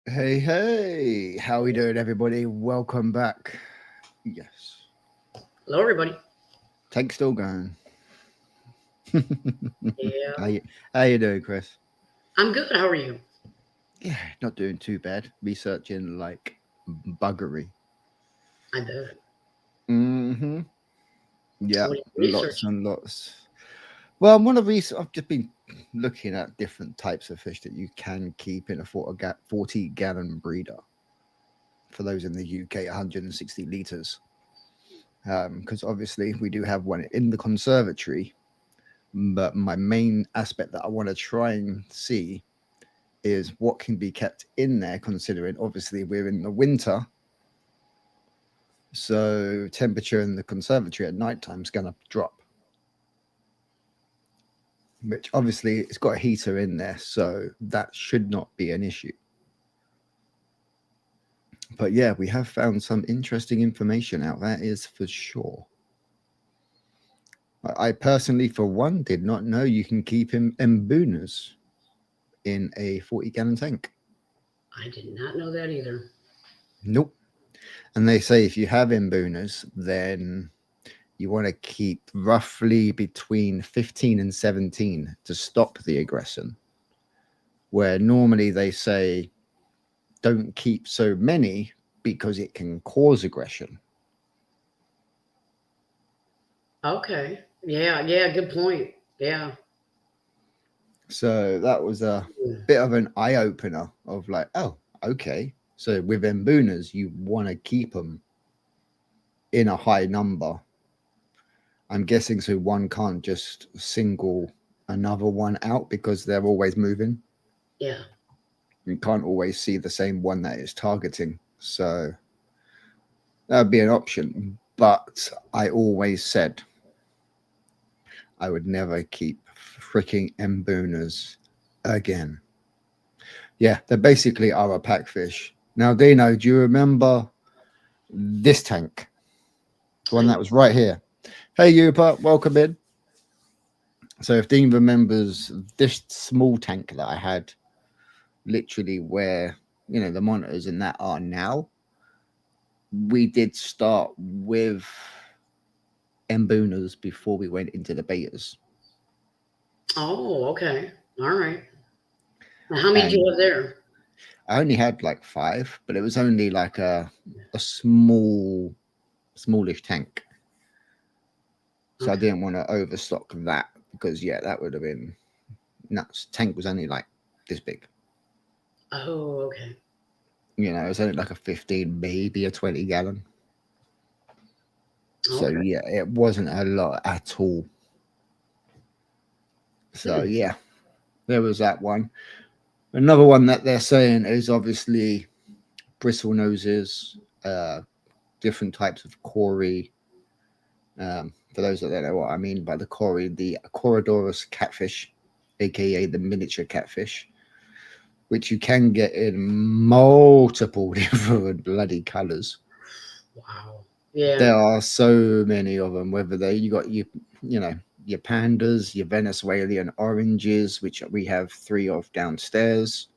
Hey, hey, how we doing, everybody? Welcome back. Yes, Hello, everybody. tank still going. Yeah, how you, how you doing, Chris? I'm good. How are you? Yeah, not doing too bad. Researching like buggery. I bet. Mm-hmm. Yeah, What are you lots researching? and lots. Well, I'm one of these. I've just been looking at different types of fish that you can keep in a 40-gallon breeder. For those in the UK, 160 liters. Because obviously we do have one in the conservatory. But my main aspect that I want to try and see is what can be kept in there, considering obviously we're in the winter. So temperature in the conservatory at night time is going to drop, which obviously it's got a heater in there. So that should not be an issue. But yeah, we have found some interesting information out. That is for sure. I personally, for one, did not know you can keep him mboonas in a 40-gallon tank. I did not know that either. Nope. And they say if you have mboonas, then you want to keep roughly between 15 and 17 to stop the aggression. Where normally they say don't keep so many because it can cause aggression. Okay. Yeah. Good point. Yeah. So that was a Hmm. bit of an eye opener of like, oh, okay. So with Mbunas, you want to keep them in a high number. I'm guessing so one can't just single another one out because they're always moving. Yeah. You can't always see the same one that it's targeting. So that would be an option. But I always said I would never keep freaking Mbunas again. Yeah, they basically are a packfish. Now, Dino, do you remember this tank? The one I that was right here. Hey, Yupa, welcome in. So, if Dean remembers this small tank that I had, literally where, the monitors and that are now, we did start with Mbunas before we went into the betas. Oh, okay. All right. Now, how many do you And have there? I only had like five, but it was only like a smallish tank. So I Okay. didn't want to overstock that because yeah, that would have been nuts. Tank was only like this big. Oh, okay. It was only like a 15, maybe a 20-gallon. So Okay. yeah, it wasn't a lot at all. So Hmm. yeah, there was that one. Another one that they're saying is obviously bristle noses, different types of cory. For those that don't know what I mean by the cory, the Corydoras catfish, aka the miniature catfish, which you can get in multiple different bloody colors. Wow. Yeah. There are so many of them. Whether they you got you know your pandas, your Venezuelan oranges, which we have three of downstairs,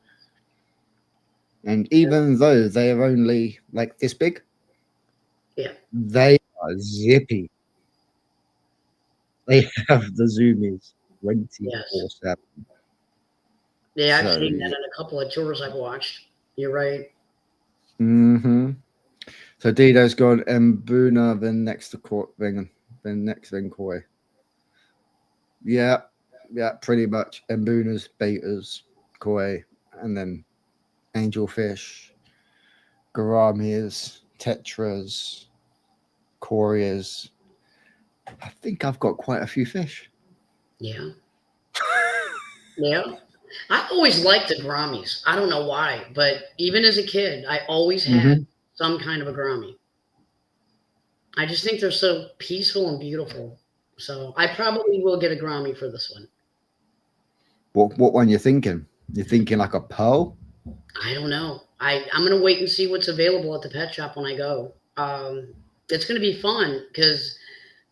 and even though they are only like this big, Yeah. they are zippy. They have the zoomies Yes. 24/7. Yeah. I've So seen that yeah. in a couple of tours I've watched. You're right. Mm-hmm. So Dido's gone Mbuna, then next to court, then next then Koi. Yeah, yeah, pretty much. Mbunas, betas, Koi, and then angelfish, gouramias, tetras, corias. I think I've got quite a few fish. Yeah. Yeah. I always liked the Grammys. I don't know why, but even as a kid, I always had Mm-hmm. some kind of a Grammy. I just think they're so peaceful and beautiful. So I probably will get a Grammy for this one. What one you thinking? You're thinking like a pearl? I don't know. I'm gonna wait and see what's available at the pet shop when I go. It's gonna be fun because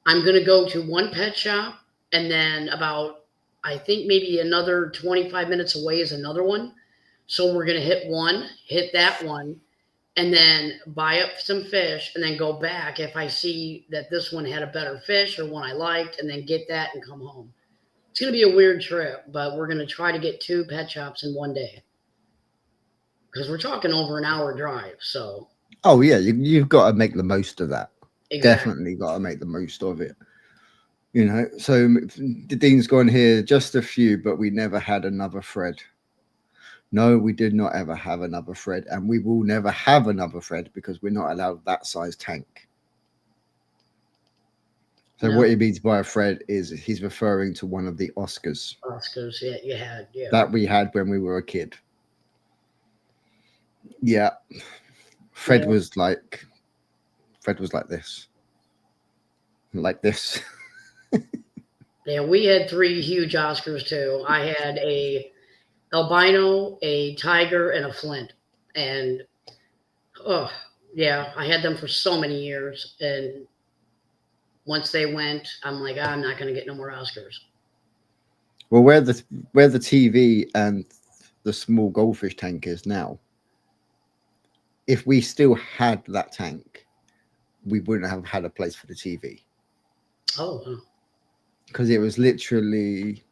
I'm gonna go to one pet shop and then about I think maybe another 25 minutes away is another one. So we're going to hit that one, and then buy up some fish, and then go back if I see that this one had a better fish or one I liked, and then get that and come home. It's going to be a weird trip, but we're going to try to get 2 pet shops in one day because we're talking over an hour drive. So, Oh yeah, you've got to make the most of that. exactly. Definitely got to make the most of it. You know, so the Dean's gone here, just a few, but we never had another Fred. No, we did not ever have another Fred, and we will never have another Fred because we're not allowed that size tank. So No. what he means by a Fred is he's referring to one of the Oscars. Oscars, yeah, you had, yeah. That we had when we were a kid. Yeah. Fred was like this. Like this. Yeah, we had 3 huge Oscars too. I had a albino, a tiger, and a flint. And oh yeah, I had them for so many years. And once they went, I'm like, I'm not going to get no more Oscars. Well, where the TV and the small goldfish tank is now, if we still had that tank, we wouldn't have had a place for the TV. Oh, wow. Because it was literally,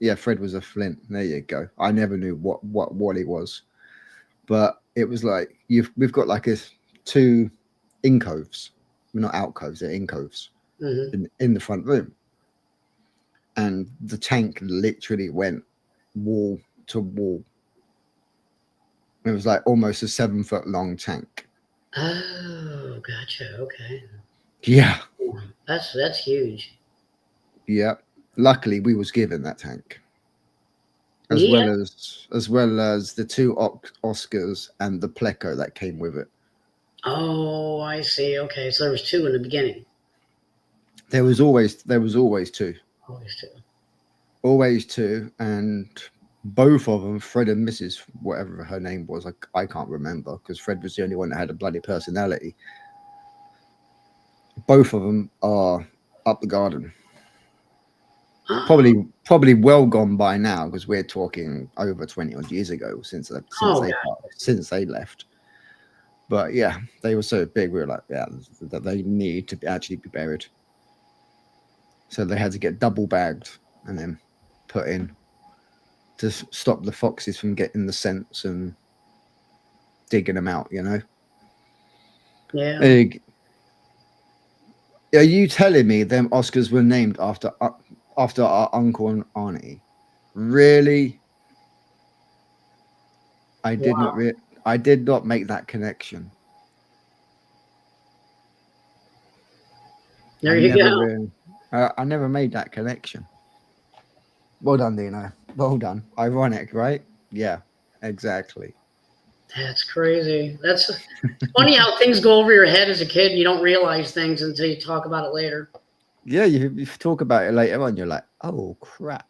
yeah, Fred was a flint. There you go. I never knew what it was, but it was like we've got like 2 incoves, not alcoves, they're incoves in the front room, and the tank literally went wall to wall. It was like almost a 7-foot long tank. Oh, gotcha. Okay. Yeah. That's huge. Yeah. Luckily, we was given that tank, as well as the 2 Oscars and the Pleco that came with it. Oh, I see. Okay, so there was 2 in the beginning. There was always 2. Always 2. And both of them, Fred and Mrs. whatever her name was, I can't remember because Fred was the only one that had a bloody personality. Both of them are up the garden. Oh. Probably well gone by now because we're talking over 20 odd years ago since they left. But yeah, they were so big. We were like, yeah, that they need to actually be buried. So they had to get double bagged and then put in to stop the foxes from getting the scents and digging them out, you know? Yeah. Are you telling me them Oscars were named after our uncle and auntie? Really? I did not make that connection. There you go. I never made that connection. Well done, Dino. Well done. Ironic, right? Yeah, exactly. That's crazy. That's funny how things go over your head as a kid and you don't realize things until you talk about it later. Yeah, you talk about it later on, you're like, oh, crap.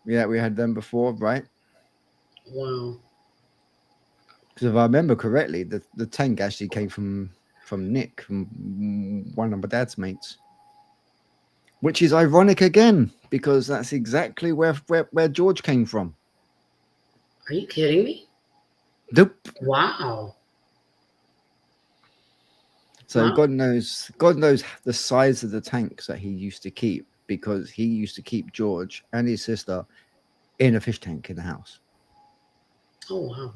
Yeah, we had them before, right? Wow. Because if I remember correctly, the tank actually came from Nick, from one of my dad's mates. Which is ironic again, because that's exactly where George came from. Are you kidding me? Nope. Wow. So God knows the size of the tanks that he used to keep, because he used to keep George and his sister in a fish tank in the house. Oh wow.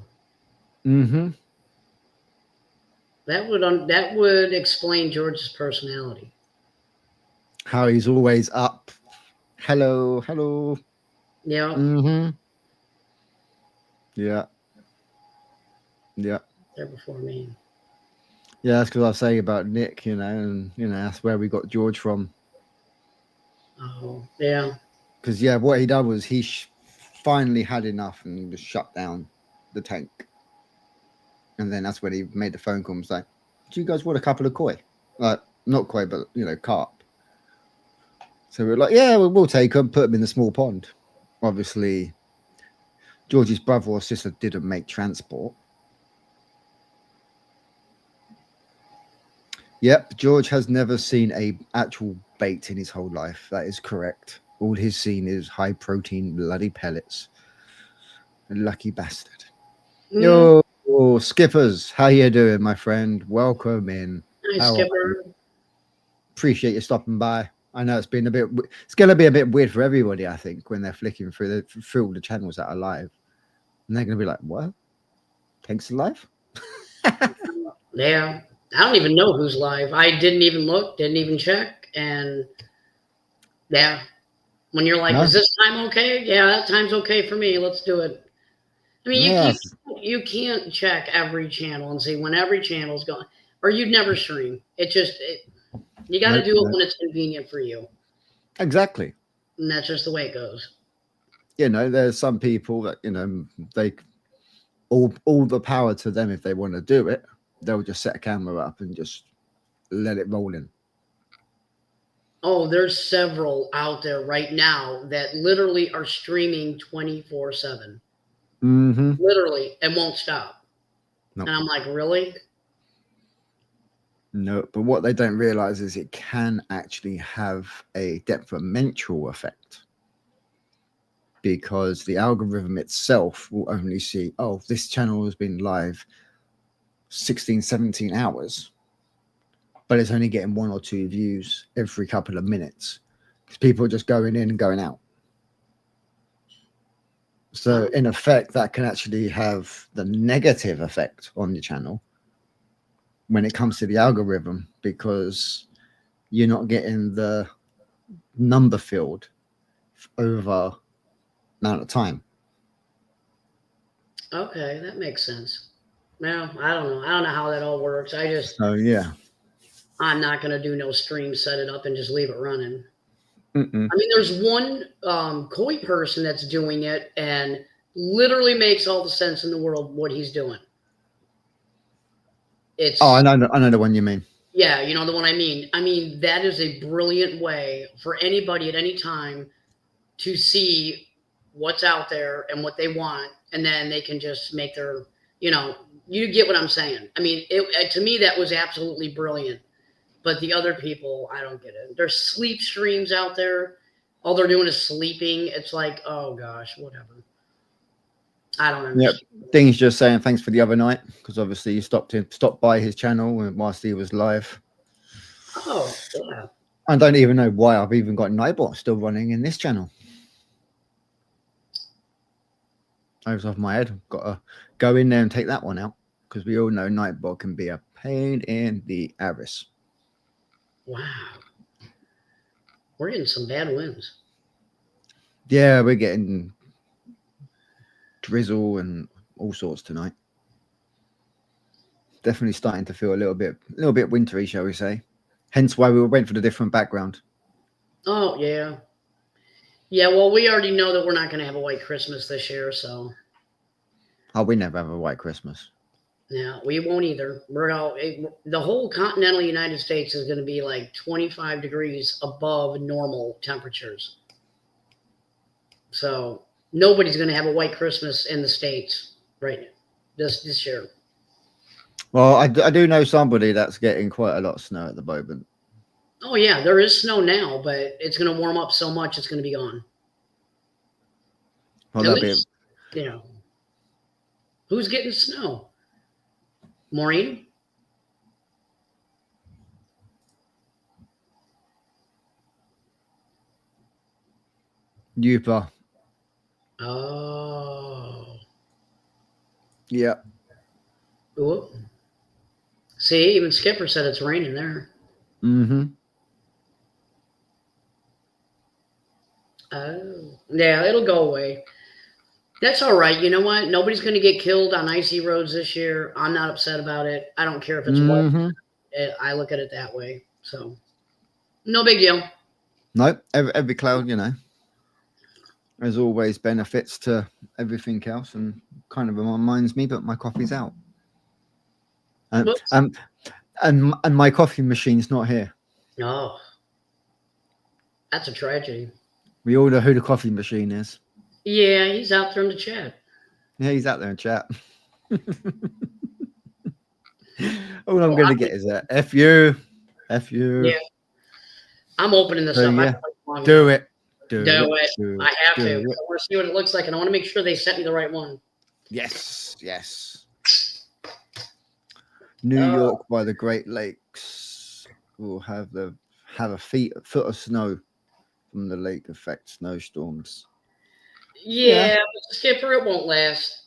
Mm-hmm. That would explain George's personality. How he's always up. Hello. Yeah. Mm-hmm. Yeah. Yeah. There before me. Yeah, that's because I was saying about Nick, and that's where we got George from. Oh, yeah. Because what he done was he finally had enough and just shut down the tank. And then that's when he made the phone call and was like, do you guys want a couple of koi? Like, not koi, but, carp. So we were like, yeah, we'll take them, put them in the small pond. Obviously, George's brother or sister didn't make transport. Yep, George has never seen a actual bait in his whole life. That is correct. All he's seen is high protein bloody pellets. Lucky bastard. Mm. Yo, Skippers, how you doing, my friend? Welcome in. Hi, How are you? Skipper. Appreciate you stopping by. I know it's been a bit. It's going to be a bit weird for everybody, I think, when they're flicking through all the channels that are live, and they're going to be like, "What? Tank's alive?" Yeah. I don't even know who's live. I didn't even look, didn't even check. And yeah, when you're like, No. is this time okay? Yeah, that time's okay for me. Let's do it. I mean, Yes. you can't check every channel and see when every channel's going, or you'd never stream. You got to Nope, do it nope. when it's convenient for you, Exactly. and that's just the way it goes. You know, there's some people that they all the power to them if they want to do it. They'll just set a camera up and just let it roll in. Oh, there's several out there right now that literally are streaming 24/7, Mm-hmm. literally, and won't stop. No. And I'm like, really? No, but what they don't realize is it can actually have a detrimental effect because the algorithm itself will only see, oh, this channel has been live 16, 17 hours, but it's only getting 1 or 2 views every couple of minutes because people are just going in and going out. So in effect, that can actually have the negative effect on your channel when it comes to the algorithm because you're not getting the number filled over amount of time. Okay, that makes sense. Well, I don't know. I don't know how that all works. So yeah. I'm not going to do no stream, set it up, and just leave it running. Mm-mm. I mean, there's one koi person that's doing it and literally makes all the sense in the world what he's doing. It's I know the one you mean. Yeah, you know the one I mean. I mean, that is a brilliant way for anybody at any time to see what's out there and what they want, and then they can just make their, you get what I'm saying. I mean, to me, that was absolutely brilliant. But the other people, I don't get it. There's sleep streams out there. All they're doing is sleeping. It's like, oh gosh, whatever. I don't understand. Yep. Dean's just saying thanks for the other night because obviously you stopped by his channel whilst he was live. Oh, yeah. I don't even know why I've even got Nightbot still running in this channel. Over the top of my head, I've got to go in there and take that one out because we all know Nightbot can be a pain in the arse. Wow. We're getting some bad wins. Yeah, we're getting drizzle and all sorts tonight. Definitely starting to feel a little bit wintry, shall we say. Hence why we went for the different background. Oh, yeah. Yeah, well, we already know that we're not going to have a white Christmas this year, so. Oh, we never have a white Christmas. Yeah, we won't either. The whole continental United States is going to be like 25 degrees above normal temperatures. So nobody's going to have a white Christmas in the States right now, this year. Well, I do know somebody that's getting quite a lot of snow at the moment. Oh, yeah, there is snow now, but it's going to warm up so much it's going to be gone. Well, at least, who's getting snow? Maureen? Yupa. Oh. Yeah. Ooh. See, even Skipper said it's raining there. Mm-hmm. Oh. Yeah, it'll go away. That's all right. You know what? Nobody's going to get killed on icy roads this year. I'm not upset about it. I don't care if it's wet. I look at it that way. So, no big deal. No, every cloud, there's always benefits to everything else, and kind of reminds me, but my coffee's out. And my coffee machine's not here. Oh, that's a tragedy. We all know who the coffee machine is. Yeah, he's out there in the chat. Yeah, he's out there in chat. All I'm going to get is that F you. Yeah. I'm opening this up. Yeah, do it. Do it. I have to. I want to see what it looks like, and I want to make sure they sent me the right one. Yes. New York by the Great Lakes will have a foot of snow from the lake effect snowstorms. Yeah. But Skipper, it won't last.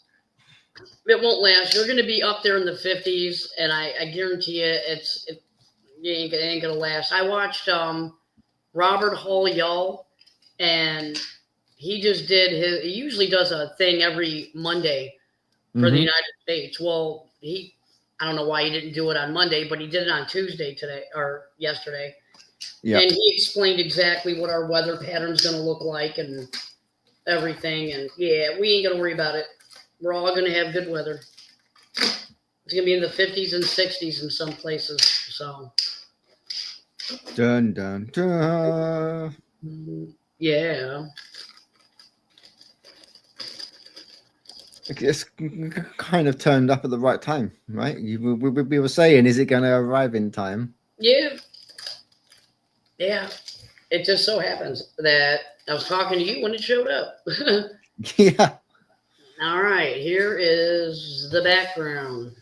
It won't last. You're going to be up there in the 50s, and I guarantee you, it ain't gonna last. I watched Robert Hall Yull, and he just did he usually does a thing every Monday for the United States. Well, I don't know why he didn't do it on Monday, but he did it on Tuesday today or yesterday. Yep. And he explained exactly what our weather pattern's going to look like and everything. And yeah, we ain't going to worry about it. We're all going to have good weather. It's going to be in the 50s and 60s in some places. So. Dun, dun, dun. Yeah. It's kind of turned up at the right time, right? We were saying, is it going to arrive in time? Yeah. It just so happens that I was talking to you when it showed up. Yeah. All right. Here is the background.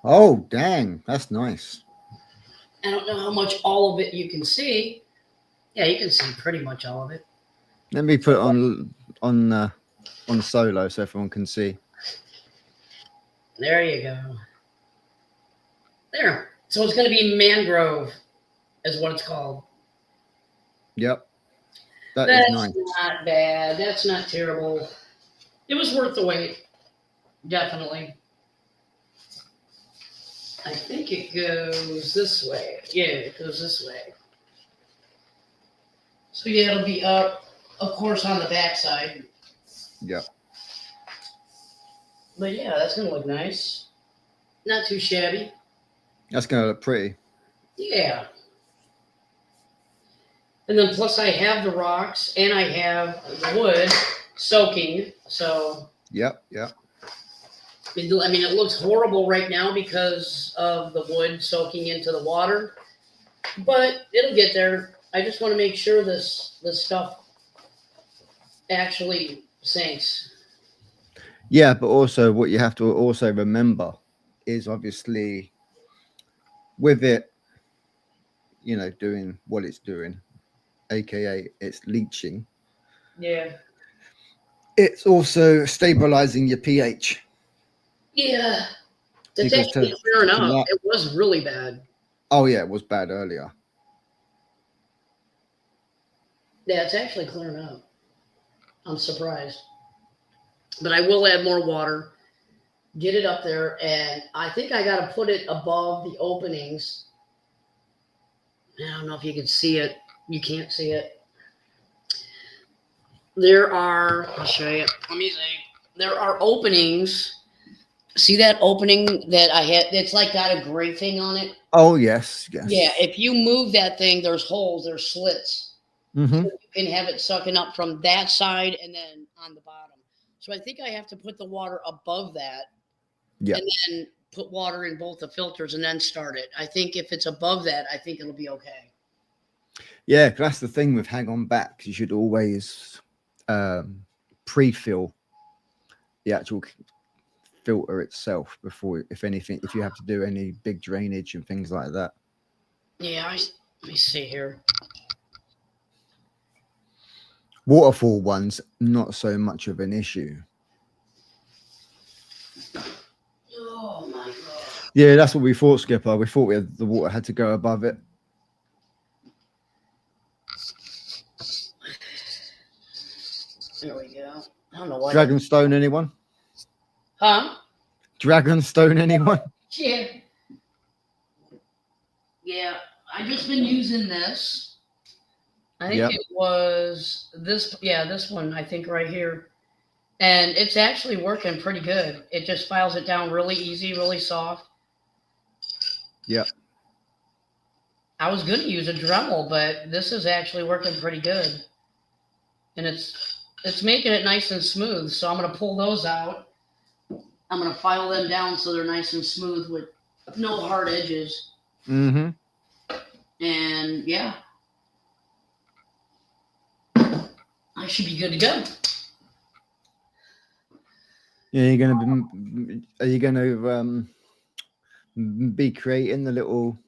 Oh, dang. That's nice. I don't know how much all of it you can see. Yeah, you can see pretty much all of it. Let me put it on solo so everyone can see. There you go. There. So it's going to be mangrove is what it's called. Yep. That's is nice. Not bad. That's not terrible. It was worth the wait. Definitely. I think it goes this way. Yeah, it goes this way. So yeah, it'll be up, of course, on the backside. Yep. But yeah, that's gonna look nice. Not too shabby. That's gonna look pretty. Yeah. And then plus I have the rocks and I have the wood soaking. So. Yep. I mean, it looks horrible right now because of the wood soaking into the water, but it'll get there. I just want to make sure this stuff actually sinks. Yeah, but also what you have to also remember is obviously with it, doing what it's doing, aka it's leaching. Yeah. It's also stabilizing your pH. Yeah. It's actually clearing up. It was really bad. Oh, yeah, it was bad earlier. Yeah, it's actually clearing up. I'm surprised. But I will add more water, get it up there, and I think I got to put it above the openings. I don't know if you can see it. You can't see it. I'll show you. Let me see. There are openings. See that opening that I had? It's like got a gray thing on it. Oh, yes. Yeah, if you move that thing, there's holes, there's slits. Mm-hmm. So you can have it sucking up from that side and then on the bottom. So I think I have to put the water above that. Yeah. And then put water in both the filters and then start it. I think if it's above that, I think it'll be okay. Yeah, that's the thing with hang on back. You should always pre-fill the actual filter itself before, if you have to do any big drainage and things like that. Yeah, let me see here. Waterfall ones, not so much of an issue. Oh my god. Yeah, that's what we thought, Skipper. We thought the water had to go above it. There we go. I don't know why. Dragonstone, anyone? Huh? Dragonstone, anyone? Yeah. Yeah, I've just been using this. I think it was this. Yeah, this one, I think right here. And it's actually working pretty good. It just files it down really easy, really soft. Yeah. I was going to use a Dremel, but this is actually working pretty good. And it's making it nice and smooth. So I'm going to pull those out. I'm going to file them down so they're nice and smooth with no hard edges. Mm-hmm. And yeah, I should be good to go. Yeah, are you gonna be creating the little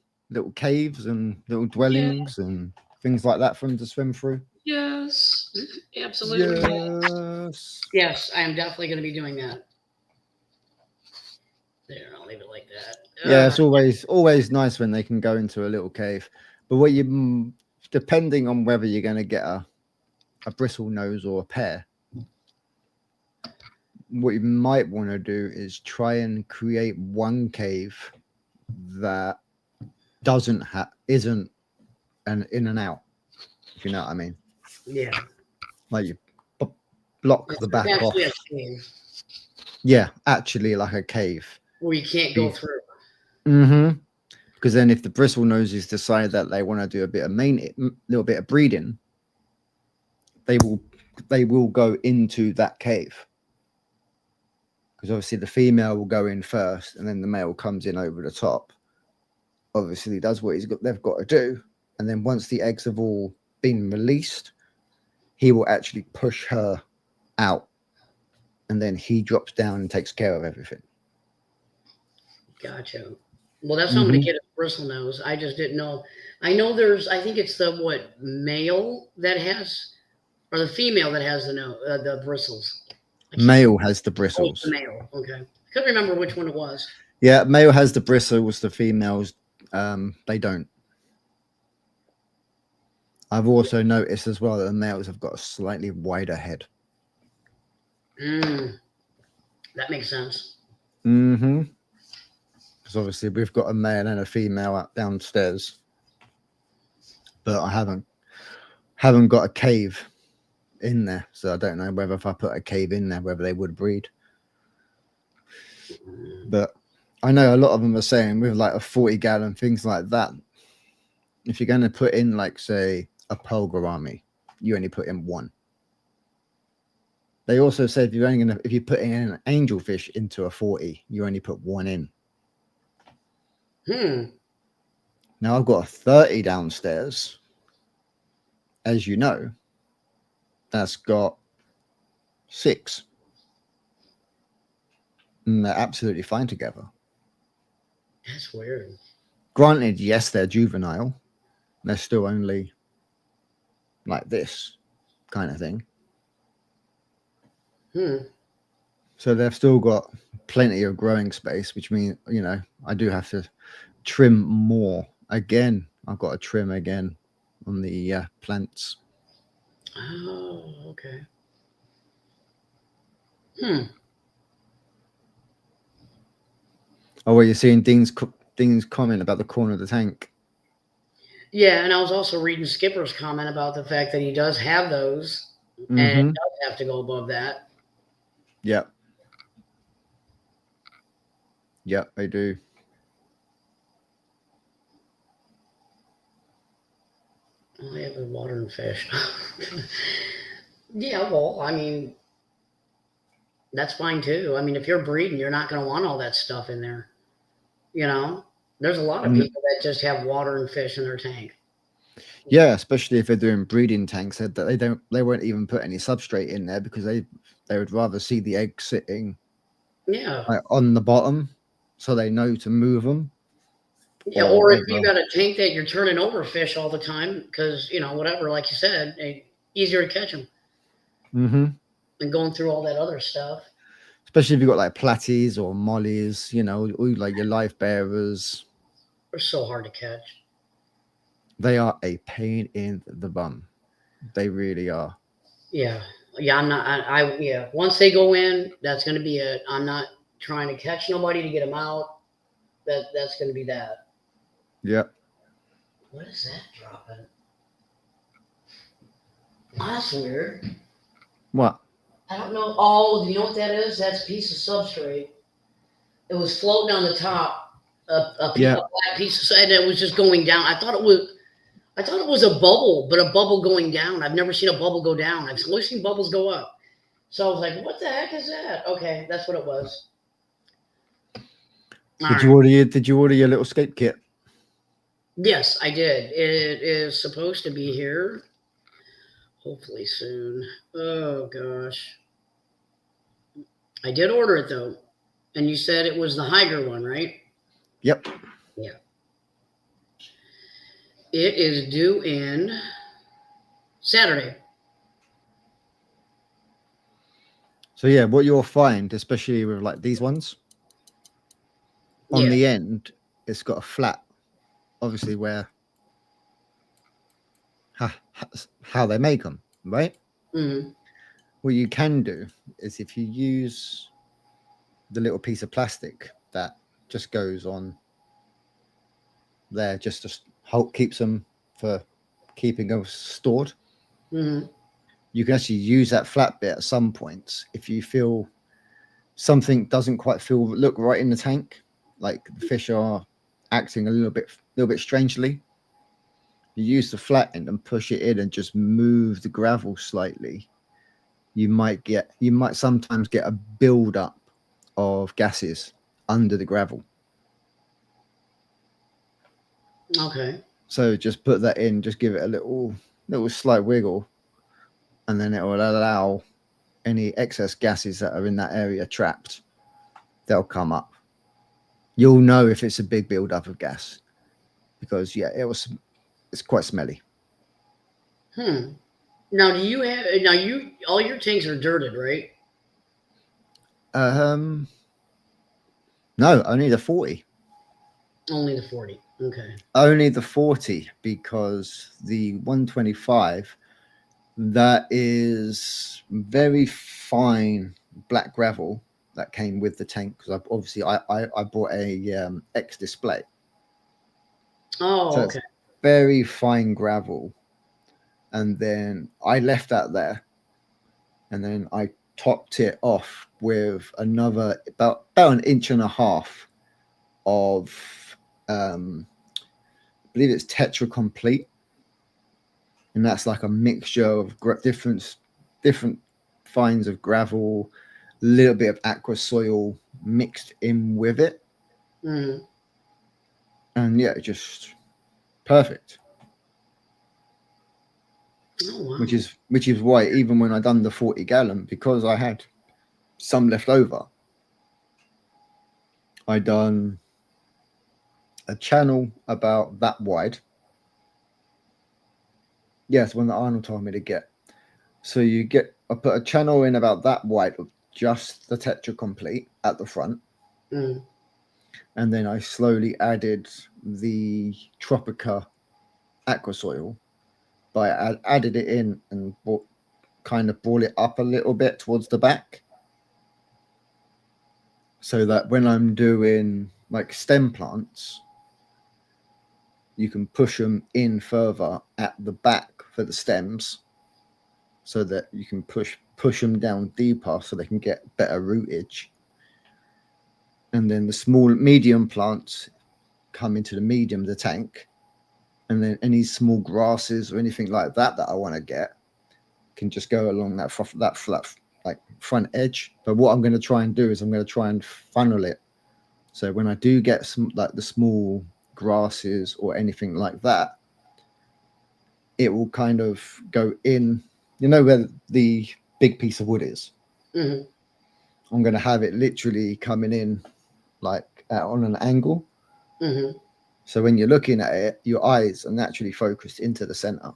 caves and little dwellings and things like that for them to swim through? Yes, absolutely. Yes. Yes, I am definitely going to be doing that. There, I'll leave it like that. Yeah, it's always nice when they can go into a little cave. But what you, depending on whether you're going to get a bristle nose or a pair, what you might want to do is try and create one cave that isn't an in and out, if you know what I mean. Yeah. Like you block the back off. Actually a cave Yeah, actually like a cave. where you can't go through. Mm-hmm. Because then if the bristle noses decide that they want to do a little bit of breeding, they will go into that cave. Because obviously the female will go in first and then the male comes in over the top. Obviously does what they've got to do. And then once the eggs have all been released, he will actually push her out. And then he drops down and takes care of everything. Gotcha. Well, that's how I'm going to get a bristle nose. I just didn't know. I know I think it's the male that has, or the female that has the bristles. Male has the bristles. Oh, the male. Okay. I couldn't remember which one it was. Yeah, male has the bristles. The females, they don't. I've also noticed as well that the males have got a slightly wider head. That makes sense. Mm-hmm. Because obviously we've got a male and a female up downstairs, but I haven't got a cave in there, so I don't know whether if I put a cave in there, whether they would breed. But I know a lot of them are saying with like a 40-gallon, things like that, if you're going to put in like say a pearl gourami, you only put in one. They also say if you're putting in an angelfish into a 40, you only put one in. Now I've got a 30 downstairs, as you know, that's got 6. And they're absolutely fine together. That's weird. Granted, yes, they're juvenile. They're still only like this kind of thing. So they've still got plenty of growing space, which means, I do have to trim more. Again, I've got to trim again on the plants. Oh, okay. Oh, well, you're seeing things comment about the corner of the tank. Yeah, and I was also reading Skipper's comment about the fact that he does have those and does have to go above that. Yep. Yep, I do. All I have is water and fish. Yeah, well, I mean, that's fine too. I mean, if you're breeding, you're not going to want all that stuff in there. There's a lot of people that just have water and fish in their tank. Yeah, especially if they're doing breeding tanks, that they won't even put any substrate in there because they would rather see the eggs sitting on the bottom so they know to move them. Yeah, or if you got a tank that you're turning over fish all the time because, whatever, like you said, easier to catch them. And going through all that other stuff. Especially if you've got like platies or mollies, or like your life bearers. They're so hard to catch. They are a pain in the bum. They really are. Yeah. Yeah, I'm not. Once they go in, that's going to be it. I'm not trying to catch nobody to get them out. That's going to be that. Yep. What is that dropping? Oh, that's weird. What? I don't know. Oh, do you know what that is? That's a piece of substrate. It was floating on the top. A black piece, and it was just going down. I thought it was a bubble, but a bubble going down. I've never seen a bubble go down. I've always seen bubbles go up. So I was like, "What the heck is that?" Okay, that's what it was. Did you order your little scape kit? Yes, I did. It is supposed to be here. Hopefully soon. Oh gosh. I did order it though. And you said it was the Hydra one, right? Yep. Yeah. It is due in Saturday. So yeah, what you'll find, especially with like these ones, on Yeah. the end, it's got a flat, obviously where how they make them, right? Hmm. What you can do is if you use the little piece of plastic that just goes on there, just to keeps them for keeping them stored. Hmm. You can actually use that flat bit at some points if you feel something doesn't quite look right in the tank, like the fish are acting a little bit strangely. You use the flat end and push it in and just move the gravel slightly. You might sometimes get a build up of gases under the gravel. Okay. So just put that in, just give it a little slight wiggle, and then it will allow any excess gases that are in that area trapped. They'll come up. You'll know if it's a big build up of gas because it's quite smelly. Hmm. Now, do you have now you all your tanks are dirted, right? Um, no, only the 40. Only the 40. Okay. Only the 40 because the 125 that is very fine black gravel that came with the tank because I bought a X display, Oh, so it's okay. very fine gravel, and then I left that there, and then I topped it off with another about an inch and a half of I believe it's Tetra Complete, and that's like a mixture of different fines of gravel, a little bit of aqua soil mixed in with it, Hmm. and yeah, just perfect. Oh wow. Which is why even when I done the 40 gallon, because I had some left over, I done a channel about that wide. Yes, one that Arnold told me to get. So I put a channel in about that wide of just the Tetra Complete at the front, Mm. and then I slowly added the Tropica aqua soil. But I added it in and kind of brought it up a little bit towards the back, so that when I'm doing like stem plants, you can push them in further at the back for the stems, so that you can push them down deeper so they can get better rootage. And then the medium plants come into the medium of the tank, and then any small grasses or anything like that I want to get can just go along that flat like front edge. But what I'm going to try and do is I'm going to try and funnel it, so when I do get some like the small grasses or anything like that, it will kind of go in. You know where the big piece of wood is? Hmm. I'm going to have it literally coming in like on an angle. Hmm. So when you're looking at it, your eyes are naturally focused into the center,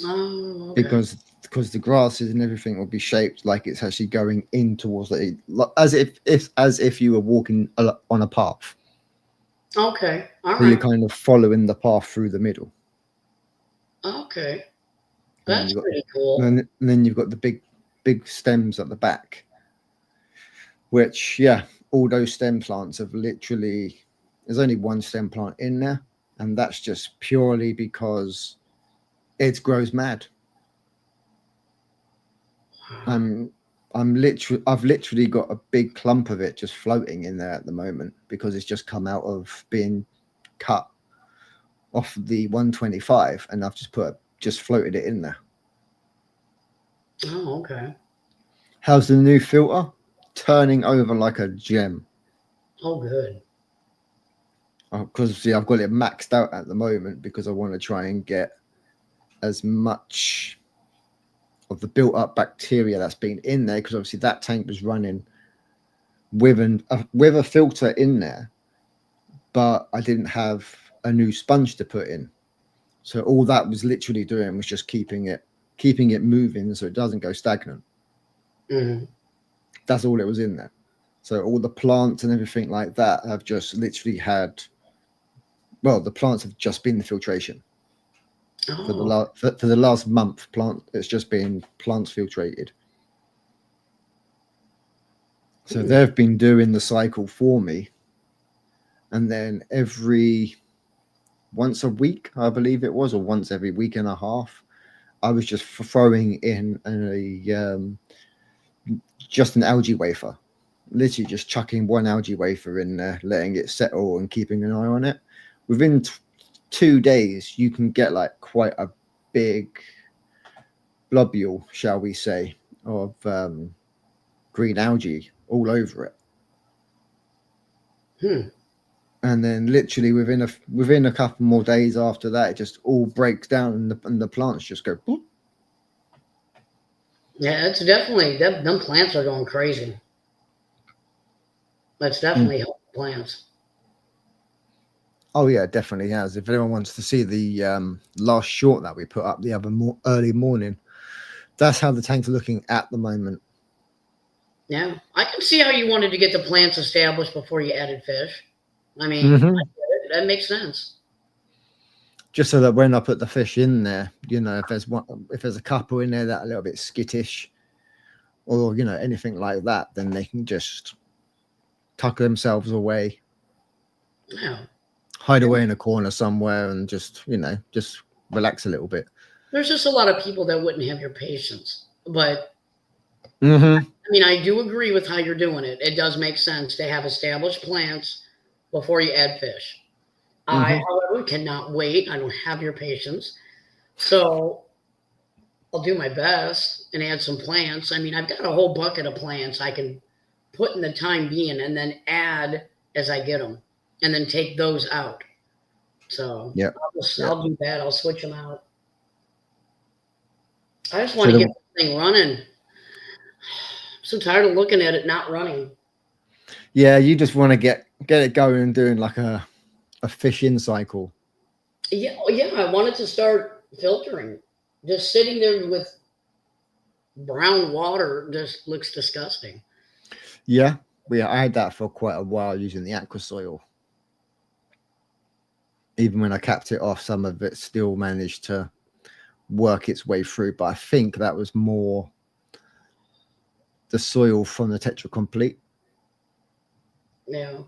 Oh, okay. because the grasses and everything will be shaped like it's actually going in towards it, as if you were walking on a path. Okay. All So you're right. kind of following the path through the middle, Okay. and then That's you've got pretty cool. and then you've got the big stems at the back, which yeah, all those stem plants have literally, there's only one stem plant in there, and that's just purely because it grows mad. Wow. I'm I've literally got a big clump of it just floating in there at the moment because it's just come out of being cut off the 125, and I've just floated it in there. Oh, okay. How's the new filter? Turning over like a gem. Oh, good. Because see, I've got it maxed out at the moment because I want to try and get as much of the built up bacteria that's been in there, because obviously that tank was running with a filter in there, but I didn't have a new sponge to put in. So all that was literally doing was just keeping it moving so it doesn't go stagnant. Mm-hmm. That's all it was in there. So all the plants and everything like that have just literally had, well, the plants have just been the filtration. For the last month, it's just been plants filtrated. So they've been doing the cycle for me, and then once a week, I believe it was, or once every week and a half, I was just throwing in just an algae wafer, literally just chucking one algae wafer in there, letting it settle and keeping an eye on it. Within 2 days, you can get like quite a big globule, shall we say, of green algae all over it. And then literally within a couple more days after that, it just all breaks down and the plants just go boop. Yeah, it's definitely them plants are going crazy. That's definitely helped plants. Oh yeah, it definitely has. If anyone wants to see the last short that we put up the other early morning, that's how the tank's looking at the moment. Yeah, I can see how you wanted to get the plants established before you added fish. I mean, that makes sense. Just so that when I put the fish in there, if there's a couple in there that are a little bit skittish, or anything like that, then they can just tuck themselves away, hide away in a corner somewhere, and just relax a little bit. There's just a lot of people that wouldn't have your patience, but I mean, I do agree with how you're doing it. It does make sense to have established plants before you add fish. I, however, cannot wait. I don't have your patience, so I'll do my best and add some plants. I mean, I've got a whole bucket of plants I can put in the time being and then add as I get them, and then take those out. So yeah, I'll do that. I'll switch them out. I just want to get the thing running. I'm so tired of looking at it not running. Yeah, you just want to get it going and doing like a fish-in cycle. Yeah, I wanted to start filtering. Just sitting there with brown water just looks disgusting. Yeah, I had that for quite a while using the aqua soil. Even when I capped it off, some of it still managed to work its way through, but I think that was more the soil from the Tetra Complete. Yeah.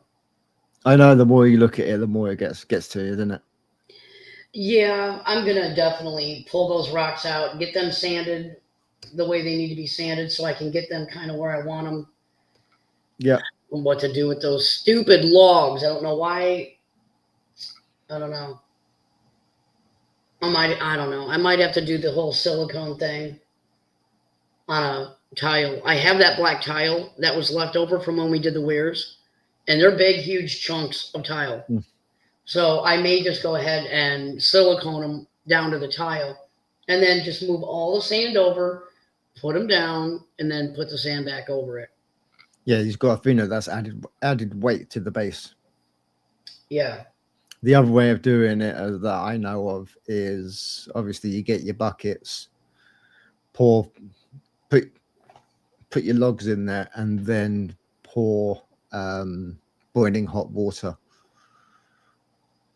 I know the more you look at it, the more it gets to you, doesn't it? Yeah, I'm gonna definitely pull those rocks out, get them sanded the way they need to be sanded, so I can get them kind of where I want them. Yeah. And what to do with those stupid logs? I don't know why. I don't know. I don't know. I might have to do the whole silicone thing on a tile. I have that black tile that was left over from when we did the weirs, and they're big, huge chunks of tile. So I may just go ahead and silicone them down to the tile, and then just move all the sand over, put them down, and then put the sand back over it. Yeah, you've got a thinner that's added weight to the base. Yeah. The other way of doing it that I know of is obviously you get your buckets, put your logs in there, and then pour boiling hot water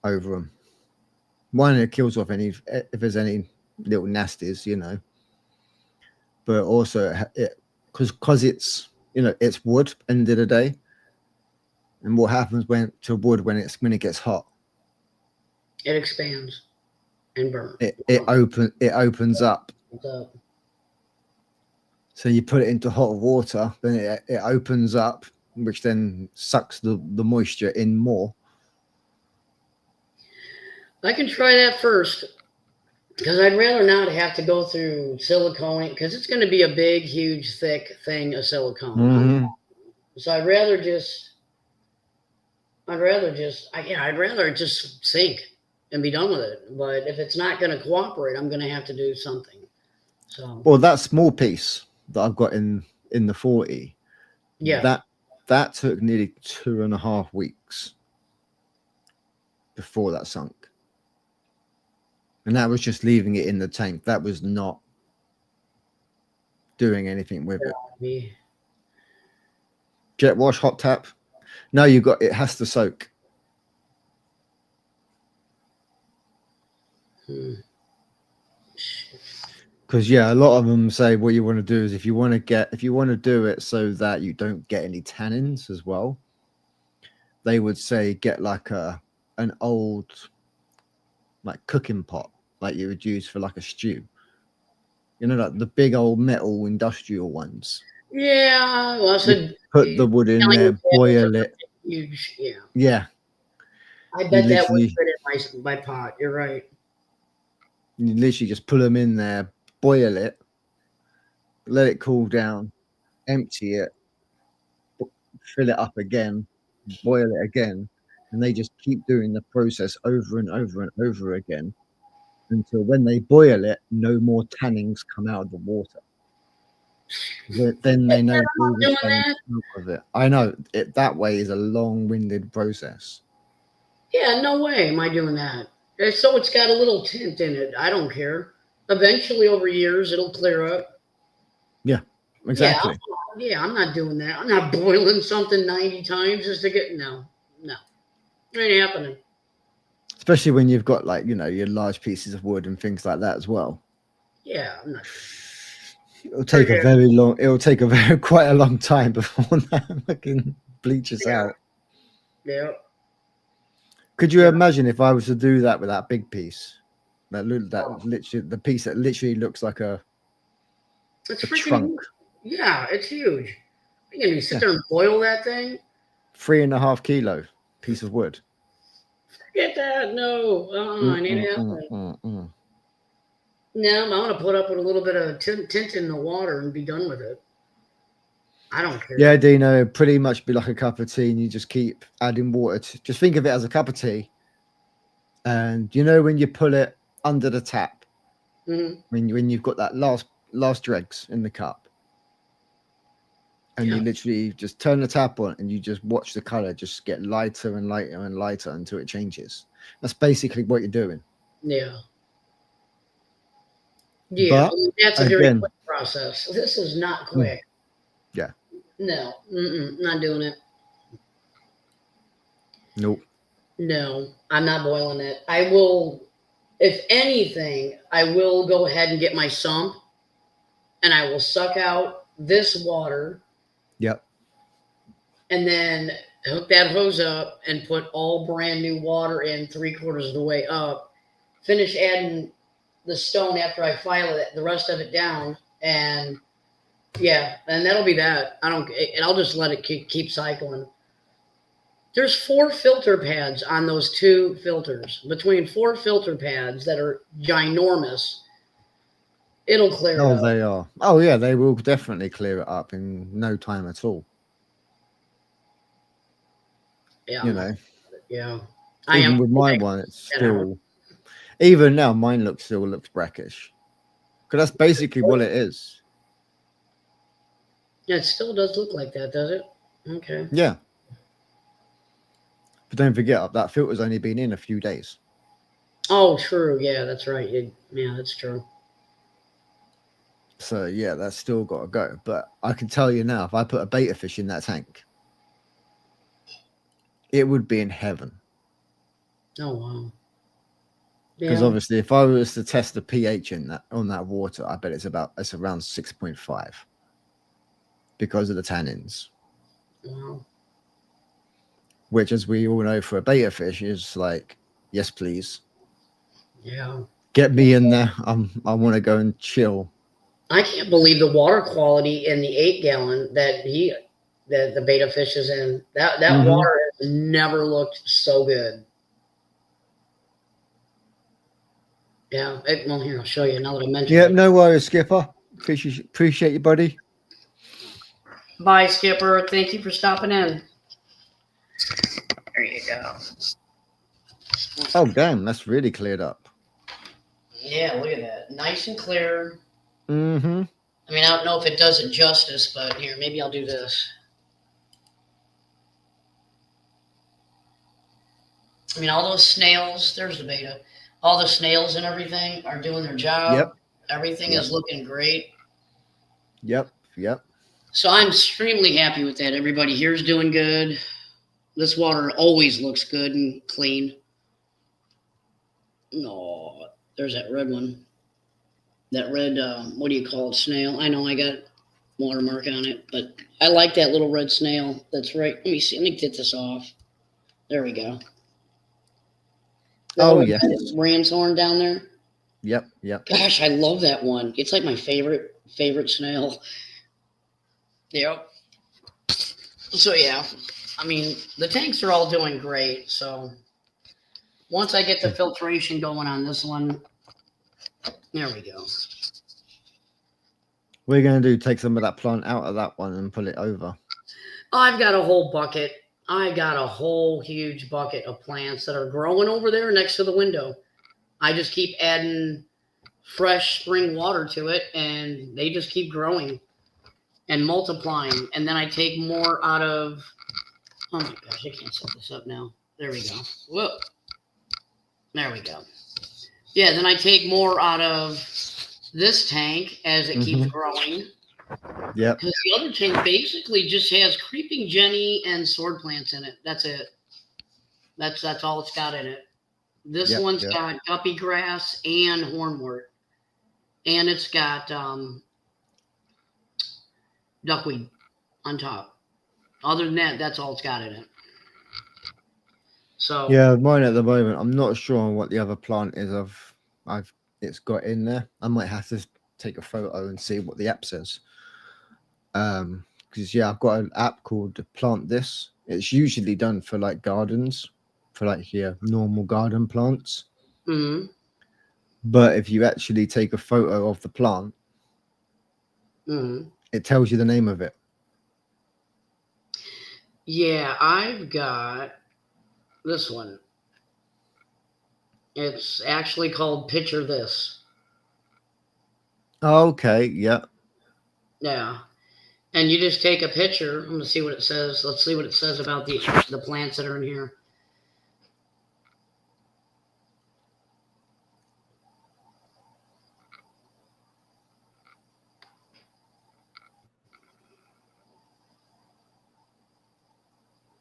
over them. One, it kills off if there's any little nasties, but also because it's it's wood end of the day, and what happens when it gets hot, it expands and burns. It opens up. So you put it into hot water, then it opens up, which then sucks the moisture in more. I can try that first, because I'd rather not have to go through silicone, because it's going to be a big, huge, thick thing of silicone. So I'd rather just I'd rather I'd rather it just sink and be done with it. But if it's not going to cooperate, I'm going to have to do something. So Well, that small piece that I've got in the 40, yeah, that took nearly 2.5 weeks before that sunk. And that was just leaving it in the tank. That was not doing anything with it. be- Jet wash, hot tap. No, it has to soak. hmm. Because a lot of them say what you want to do is if you want to do it so that you don't get any tannins as well, they would say get like an old like cooking pot like you would use for like a stew. You know, like the big old metal industrial ones. Yeah, well, so Put the wood in there, boil it. huge. Yeah, Yeah, I you bet that would literally fit in my pot. You're right. you literally just put them in there, boil it, let it cool down, empty it, fill it up again, boil it again, and they just keep doing the process over and over and over again until when they boil it, no more tannings come out of the water. Then they know I'm all not the doing tannins that. come out of it. I know it that way is a long-winded process. Yeah, no way am I doing that. So it's got a little tint in it. I don't care. Eventually, over years, it'll clear up. Yeah, Yeah, exactly. yeah, I'm not doing that. I'm not boiling something 90 times just to get no, it ain't happening. Especially when you've got like your large pieces of wood and things like that as well. Yeah, I'm not. It'll take Forget. a very quite a long time before that fucking bleaches Yeah, out. yeah, Could you yeah. imagine if I was to do that with that big piece? Oh, Literally the piece that literally looks like it's a freaking trunk. huge. Yeah, it's huge. You gonna sit Yeah. there and boil that thing? 3.5 kilo piece of wood. Get that? No, I need Mm, it mm, happen. mm, mm. No, I'm gonna put up with a little bit of tint in the water and be done with it. I don't Yeah, care. Dino, it'd pretty much be like a cup of tea, and you just keep adding water. Just think of it as a cup of tea, and when you pull it under the tap, Hmm. when you've got that last dregs in the cup, and Yeah, you literally just turn the tap on, and you just watch the color just get lighter and lighter and lighter until it changes. That's basically what you're doing. yeah, yeah. But That's a very again, quick process. This is not mm, quick. yeah, No, not doing it. nope. No, I'm not boiling it. I will, if anything, I will go ahead and get my sump and I will suck out this water Yep. and then hook that hose up and put all brand new water in 3/4 of the way up. Finish adding the stone after I file it, the rest of it down, and yeah, and that'll be that. I don't, and I'll just let it keep cycling. There's 4 filter pads on those 2 filters. Between 4 filter pads that are ginormous, it'll clear it Oh, up. they are. Oh, yeah, they will definitely clear it up in no time at all. Yeah, You know, yeah. I even am. with my one, it's And I, still, even now, mine still looks brackish. Because that's basically what it is. yeah, it still does look like that, does it? Okay. Yeah. But don't forget, that filter's only been in a few days. Oh, true. Yeah, that's right. Yeah, that's true. So, yeah, that's still got to go. But I can tell you now, if I put a beta fish in that tank, it would be in heaven. Oh wow. Because Yeah. obviously, if I was to test the pH on that water, I bet it's around 6.5 because of the tannins. Wow. Which, as we all know, for a beta fish, is like, yes, please, Yeah. get me in there. I want to go and chill. I can't believe the water quality in the 8 gallon that the beta fish is in. That Mm-hmm. water has never looked so good. Yeah. Well, here I'll show you now that I mentioned Yeah, it. no worries, Skipper. Appreciate you, buddy. Bye, Skipper. Thank you for stopping in. There you go. Oh, damn, that's really cleared up. Yeah, look at that. Nice and clear. Mm-hmm. I mean, I don't know if it does it justice, but here, maybe I'll do this. I mean, all those snails, there's the beta. All the snails and everything are doing their job. Yep. Everything is looking great. Yep. So I'm extremely happy with that. Everybody here's doing good. This water always looks good and clean. No, there's that red one. That red, what do you call it, snail? I know I got watermark on it, but I like that little red snail. That's right. Let me see. Let me get this off. There we go. Oh, yes. Ram's horn down there. Yep. Gosh, I love that one. It's like my favorite snail. Yep. So yeah, I mean the tanks are all doing great. So once I get the filtration going on this one, there we go. What are you going to do? Take some of that plant out of that one and pull it over? I've got a whole bucket. I got a whole huge bucket of plants that are growing over there next to the window. I just keep adding fresh spring water to it, and they just keep growing and multiplying. And then I take more out of, oh my gosh, I can't set this up now. There we go. Whoa. There we go. Yeah, then I take more out of this tank as it keeps growing. Yeah. Because the other tank basically just has creeping Jenny and sword plants in it. That's it. That's all it's got in it. This one's got guppy grass and hornwort. And it's got duckweed on top. Other than that, that's all it's got in it. So yeah, mine at the moment, I'm not sure on what the other plant is. It's got in there. I might have to take a photo and see what the app says. Because I've got an app called Plant This. It's usually done for like gardens, for like normal garden plants. Mm-hmm. But if you actually take a photo of the plant, it tells you the name of it. Yeah, I've got this one. It's actually called Picture This. Okay, yeah. Yeah. And you just take a picture. I'm going to see what it says. Let's see what it says about the plants that are in here.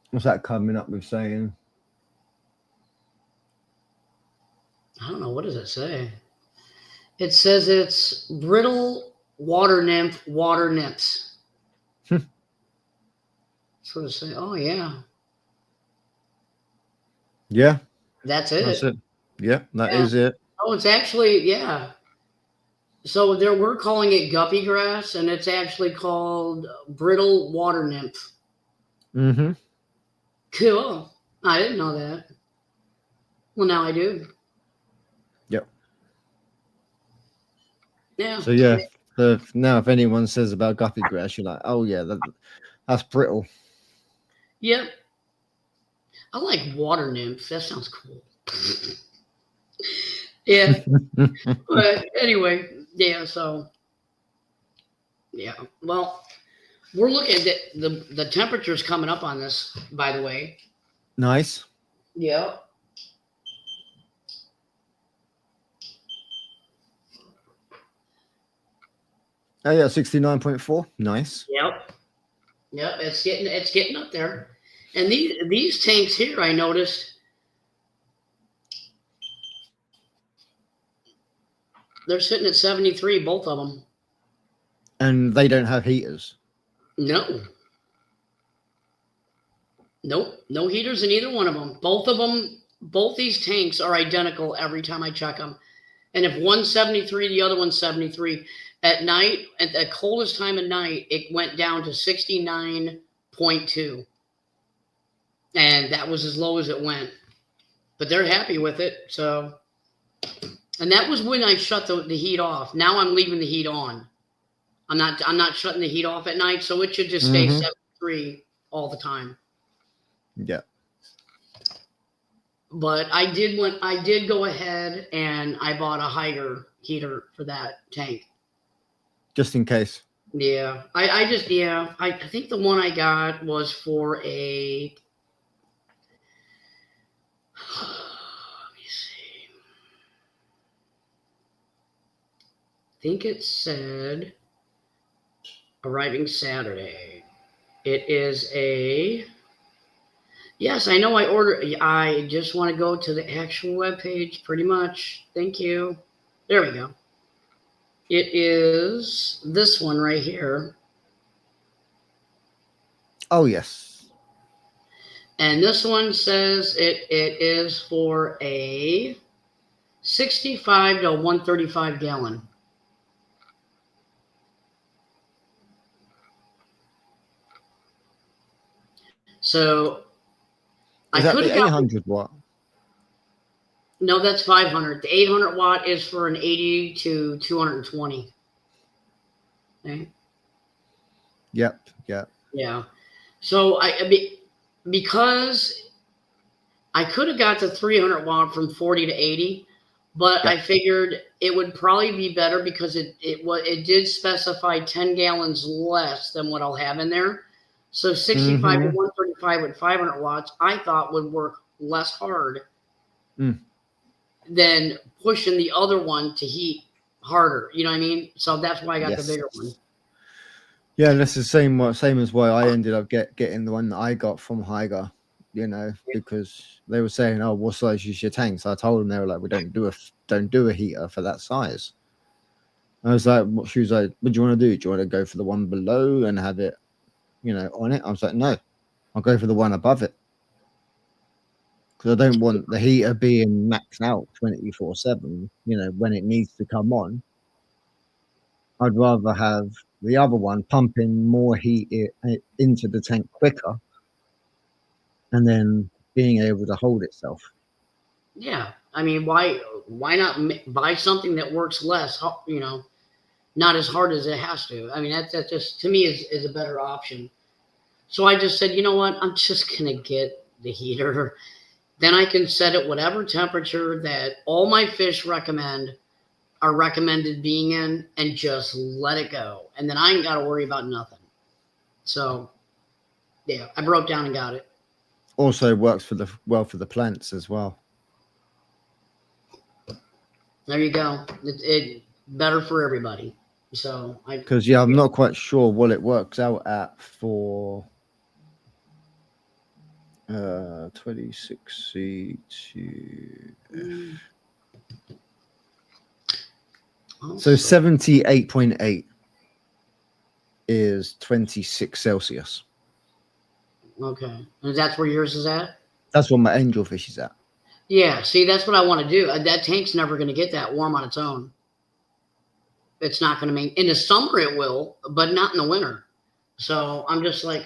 What's that coming up with saying? I don't know. What does it say? It says it's brittle water nymphs. So to say, oh yeah. Yeah. That's it. That's it. Yeah, that is it. Oh, it's actually, yeah. So we're calling it guppy grass, and it's actually called brittle water nymph. Mm-hmm. Cool. I didn't know that. Well, now I do. Yep. Yeah. So yeah, now if anyone says about guppy grass, you're like, oh yeah, that's brittle. Yep. I like water nymph. That sounds cool. Yeah. But anyway, yeah. So yeah. Well, we're looking at the temperatures coming up on this, by the way. Nice. Yeah. Oh yeah, 69.4. Nice. Yep. It's getting up there. And these tanks here, I noticed, they're sitting at 73, both of them. And they don't have heaters. No. Nope. No heaters in either one of them. Both these tanks are identical every time I check them. And if one's 73, the other one's 73. At night, at the coldest time of night, it went down to 69.2. And that was as low as it went. But they're happy with it. So, and that was when I shut the heat off. Now I'm leaving the heat on. I'm not shutting the heat off at night, so it should just stay 73 all the time. Yeah. But I did go ahead and I bought a Higer heater for that tank. Just in case. Yeah, I think the one I got was for a. Let me see. I think it said arriving Saturday. It is a. Yes, I know I ordered. I just want to go to the actual webpage, pretty much. Thank you. There we go. It is this one right here. Oh, yes. And this one says it is for a 65 to 135 gallon. So Is I that could the have got 800 watt? no, that's 500. The 800 watt is for an 80 to 220. Okay. Yep. Yeah. So because I could have got the 300 watt from 40 to 80, but Yep. I figured it would probably be better because it did specify 10 gallons less than what I'll have in there. So 65 to 135 with 500 watts, I thought would work less hard than pushing the other one to heat harder. You know what I mean? So that's why I got the bigger one. Yeah, that's the same as why I ended up getting the one that I got from Higer, because they were saying, "Oh, what size is your tank?" So I told them, they were like, "We don't do a heater for that size." I was like, "She was like, what do you want to do? Do you want to go for the one below and have it, on it?" I was like, "No, I'll go for the one above it because I don't want the heater being maxed out 24/7. When it needs to come on, I'd rather have the other one pumping more heat into the tank quicker, and then being able to hold itself." Yeah, I mean, why not buy something that works less? Not as hard as it has to. I mean, that just to me is a better option. So I just said, you know what? I'm just gonna get the heater. Then I can set it whatever temperature that all my fish are recommended being in, and just let it go. And then I ain't got to worry about nothing. So, yeah, I broke down and got it. Also works for the plants as well. There you go. It better for everybody. So because I'm not quite sure what it works out at for 26C to so 78.8 is 26 Celsius. Okay, and that's where yours is at. That's what my angelfish is at. Yeah, see, that's what I want to do. That tank's never going to get that warm on its own. It's not going to make in the summer. It will, but not in the winter. So I'm just like,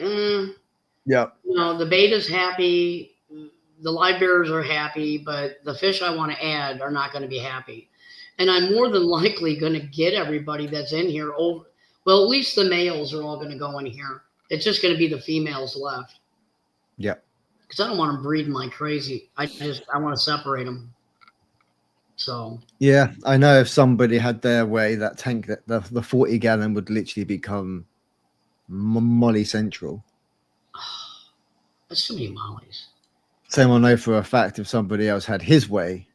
yeah. The beta's happy, the live bearers are happy, but the fish I want to add are not going to be happy. And I'm more than likely going to get everybody that's in here over. Well, at least the males are all going to go in here. It's just going to be the females left. Yeah. Because I don't want them breeding like crazy. I want to separate them. So. Yeah, I know if somebody had their way, that tank, that the 40 gallon would literally become Molly Central. That's too many mollies. Same I know for a fact, if somebody else had his way,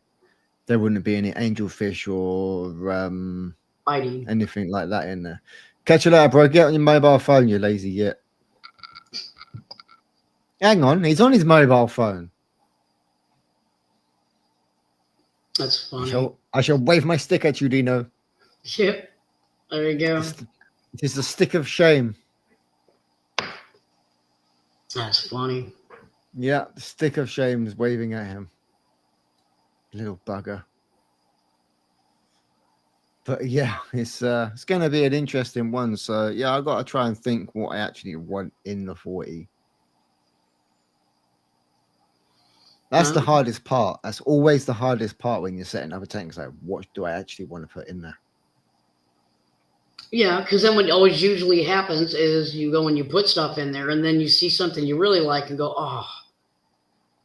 there wouldn't be any angelfish or fighting, anything like that in there. Catch you later, bro. Get on your mobile phone, you lazy yit. Hang on, he's on his mobile phone. That's funny. I shall wave my stick at you, Dino. Yep. There you go. It is the stick of shame. That's funny. Yeah, the stick of shame is waving at him. Little bugger. But yeah, it's going to be an interesting one. So yeah, I got to try and think what I actually want in the 40. That's the hardest part. That's always the hardest part when you're setting up a tank. It's like, what do I actually want to put in there? Yeah, because then what always usually happens is you go and you put stuff in there, and then you see something you really like and go, oh.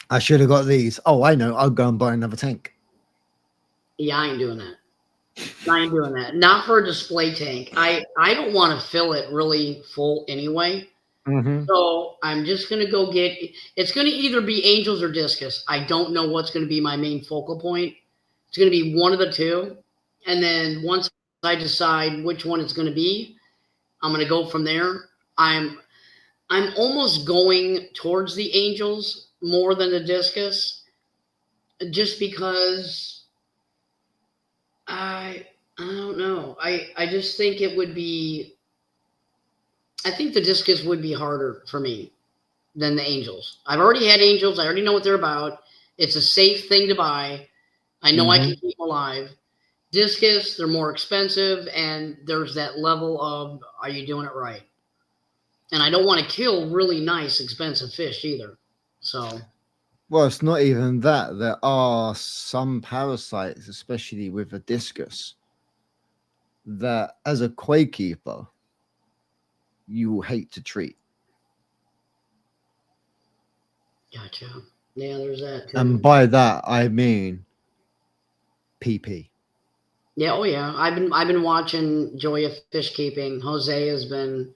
I should have got these. Oh, I know. I'll go and buy another tank. Yeah, I ain't doing that. I ain't doing that. Not for a display tank. I don't want to fill it really full anyway. Mm-hmm. So I'm just gonna go get. It's gonna either be angels or discus. I don't know what's gonna be my main focal point. It's gonna be one of the two, and then once I decide which one it's gonna be, I'm gonna go from there. I'm almost going towards the angels more than the discus, just because I don't know. I just think it would be. I think the discus would be harder for me than the angels. I've already had angels. I already know what they're about. It's a safe thing to buy. I know I can keep them alive. Discus, they're more expensive, and there's that level of, are you doing it right? And I don't want to kill really nice, expensive fish either. So, Well, it's not even that. There are some parasites, especially with a discus, that as a koi keeper, you will hate to treat. gotcha. Yeah, there's that too. And by that, I mean PP. Yeah, oh yeah. I've been watching Joy of Fish Keeping. Jose has been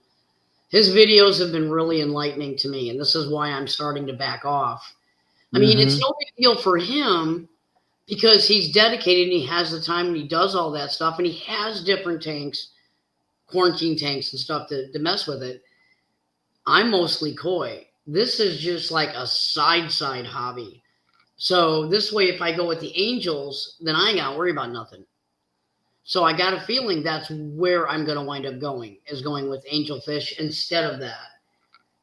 his videos have been really enlightening to me, and this is why I'm starting to back off. I mean, it's no big deal for him because he's dedicated and he has the time and he does all that stuff and he has different tanks, quarantine tanks and stuff to mess with it. I'm mostly koi. This is just like a side hobby. So this way, if I go with the angels, then I ain't got to worry about nothing. So I got a feeling that's where I'm going to wind up going, is going with angel fish instead of that.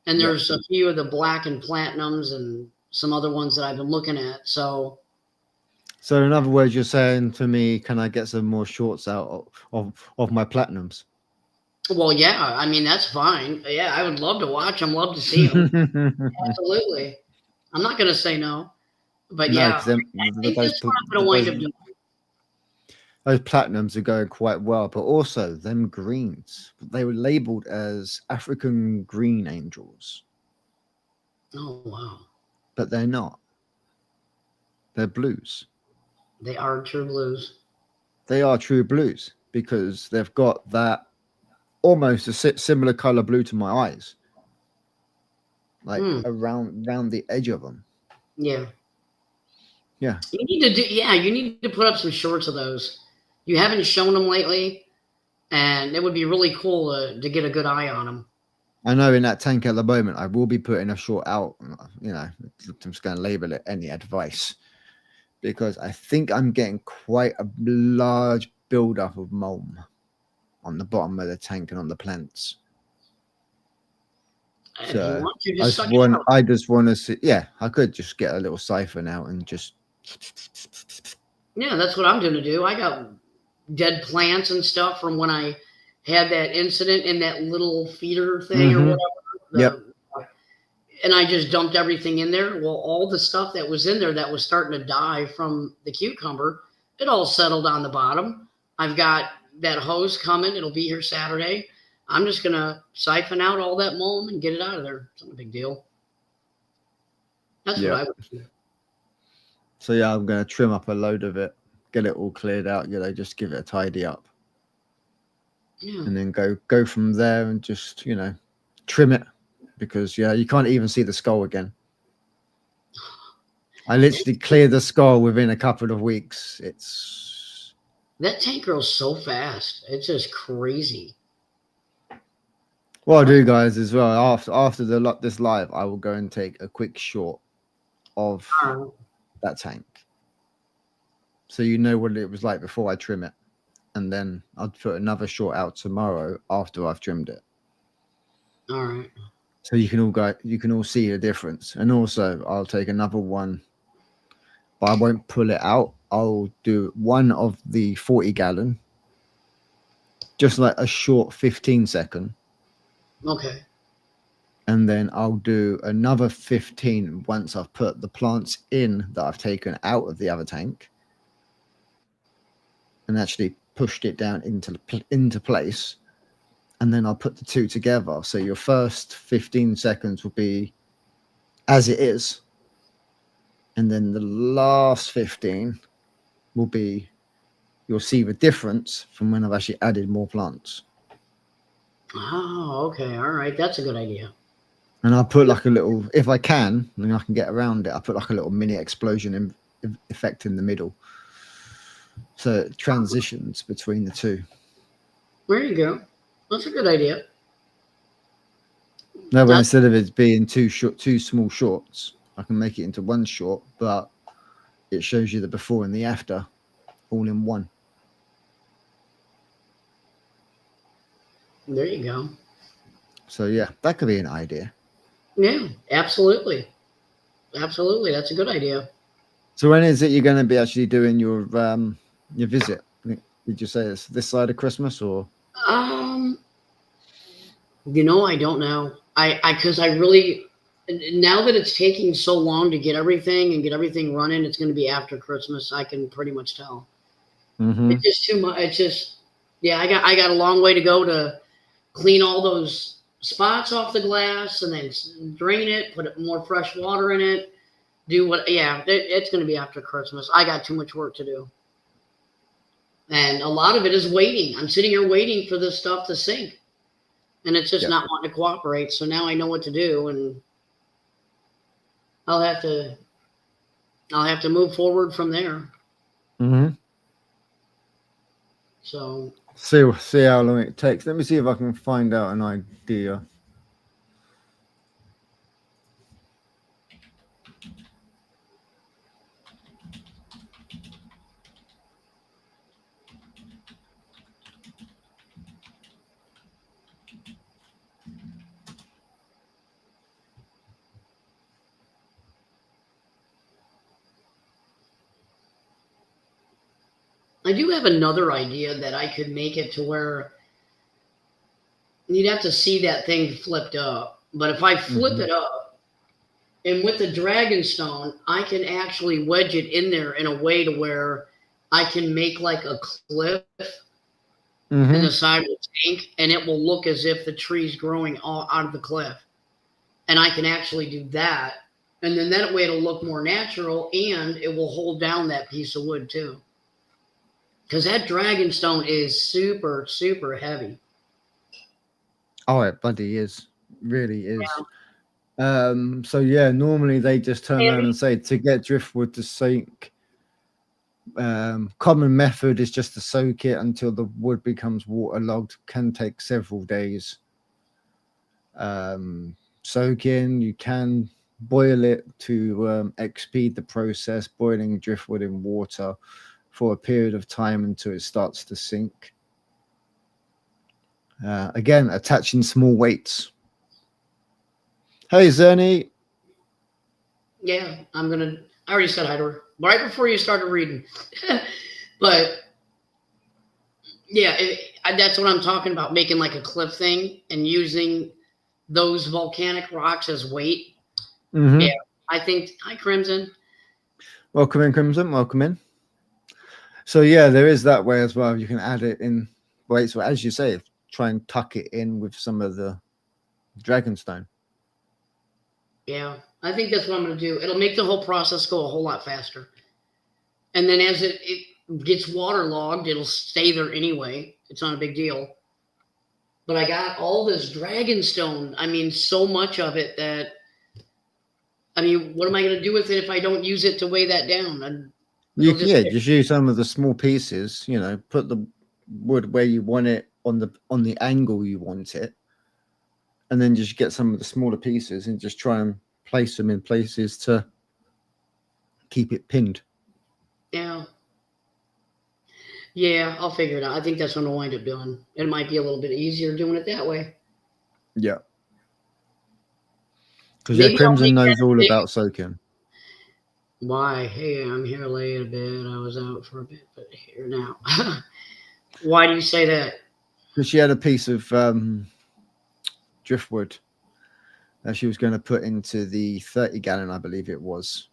And there's a few of the black and platinums and some other ones that I've been looking at. So in other words, you're saying to me, can I get some more shorts out of my platinums? well, yeah, I mean, that's fine. Yeah, I would love to watch them, love to see them. Absolutely. I'm not going to say no. But No, yeah, 'cause them, I think that's what I'm going to wind up doing. those platinums are going quite well, but also them greens. They were labeled as African green angels, Oh, wow. but they're not. They're blues. They are true blues. They are true blues because they've got that almost a similar color blue to my eyes, like around the edge of them. Yeah. Yeah. You need to do. Yeah, you need to put up some shorts of those. You haven't shown them lately, and it would be really cool to get a good eye on them. I know in that tank at the moment, I will be putting a short out. You know, I'm just going to label it any advice because I think I'm getting quite a large buildup of mulm on the bottom of the tank and on the plants. So I just want to see. Yeah, I could just get a little siphon out and just. Yeah, that's what I'm going to do. I got dead plants and stuff from when I had that incident in that little feeder thing or whatever. And I just dumped everything in there. Well, all the stuff that was in there that was starting to die from the cucumber, it all settled on the bottom. I've got that hose coming. It'll be here Saturday. I'm just going to siphon out all that mulm and get it out of there. It's not a big deal. That's what I would do. So yeah, I'm going to trim up a load of it, get it all cleared out, you know, just give it a tidy up. Yeah. And then go from there and just, you know, trim it because, yeah, you can't even see the skull again. I literally cleared the skull within a couple of weeks. That tank grows so fast. It's just crazy. What I'll do, guys, as well, after this live, I will go and take a quick short of that tank. So you know what it was like before I trim it. And then I'll put another short out tomorrow after I've trimmed it. All right. So you can all see the difference. And also I'll take another one, but I won't pull it out. I'll do one of the 40 gallon, just like a short 15-second. Okay. And then I'll do another 15 once I've put the plants in that I've taken out of the other tank and actually pushed it down into place. And then I'll put the two together. So your first 15 seconds will be as it is. And then the last 15 will be, you'll see the difference from when I've actually added more plants. Oh, okay. All right. That's a good idea. And I'll put like a little, if I can, then I can get around it. I'll put like a little mini explosion effect in the middle. So it transitions between the two. There you go. That's a good idea. No, but instead of it being two small shorts, I can make it into one short, but it shows you the before and the after all in one. There you go. So yeah, that could be an idea. Yeah, absolutely. Absolutely. That's a good idea. So when is it you're going to be actually doing your visit? Did you say it's this side of Christmas or? I don't know. Because I really, now that it's taking so long to get everything running, it's going to be after Christmas. I can pretty much tell. Mm-hmm. It's just too much. It's just, yeah, I got a long way to go to clean all those spots off the glass and then drain it, put more fresh water in it, it's going to be after Christmas. I got too much work to do. And a lot of it is waiting. I'm sitting here waiting for this stuff to sink. And it's just not wanting to cooperate. So now I know what to do, and I'll have to move forward from there. Mm-hmm. So see how long it takes. Let me see if I can find out an idea. I do have another idea that I could make it to where you'd have to see that thing flipped up. But if I flip it up, and with the Dragonstone, I can actually wedge it in there in a way to where I can make like a cliff in the side of the tank, and it will look as if the tree's growing all out of the cliff. And I can actually do that. And then that way it'll look more natural, and it will hold down that piece of wood too. Because that Dragonstone is super, super heavy. Oh, it bloody is. Really is. Yeah. So yeah, normally they just turn around and say to get driftwood to sink. Common method is just to soak it until the wood becomes waterlogged. Can take several days. Soaking, you can boil it to expedite the process, boiling driftwood in water for a period of time until it starts to sink. Again, attaching small weights. Hey, Zerny. Yeah, I already said hi to her right before you started reading. But yeah, that's what I'm talking about, making like a cliff thing and using those volcanic rocks as weight. Yeah, I think, hi, Crimson. Welcome in, Crimson. Welcome in. So yeah, there is that way as well. You can add it in weights. So as you say, try and tuck it in with some of the Dragonstone. Yeah, I think that's what I'm going to do. It'll make the whole process go a whole lot faster. And then as it gets waterlogged, it'll stay there anyway. It's not a big deal. But I got all this Dragonstone. I mean, so much of it that, I mean, what am I going to do with it if I don't use it to weigh that down? Just use some of the small pieces, put the wood where you want it on the angle you want it, and then just get some of the smaller pieces and just try and place them in places to keep it pinned. Yeah, I'll figure it out. I think that's what I'll wind up doing. It might be a little bit easier doing it that way. Yeah. Because Crimson knows all about soaking. Why? Hey, I'm here late a bit. I was out for a bit, but here now. Why do you say that? Because she had a piece of driftwood that she was going to put into the 30-gallon, I believe it was.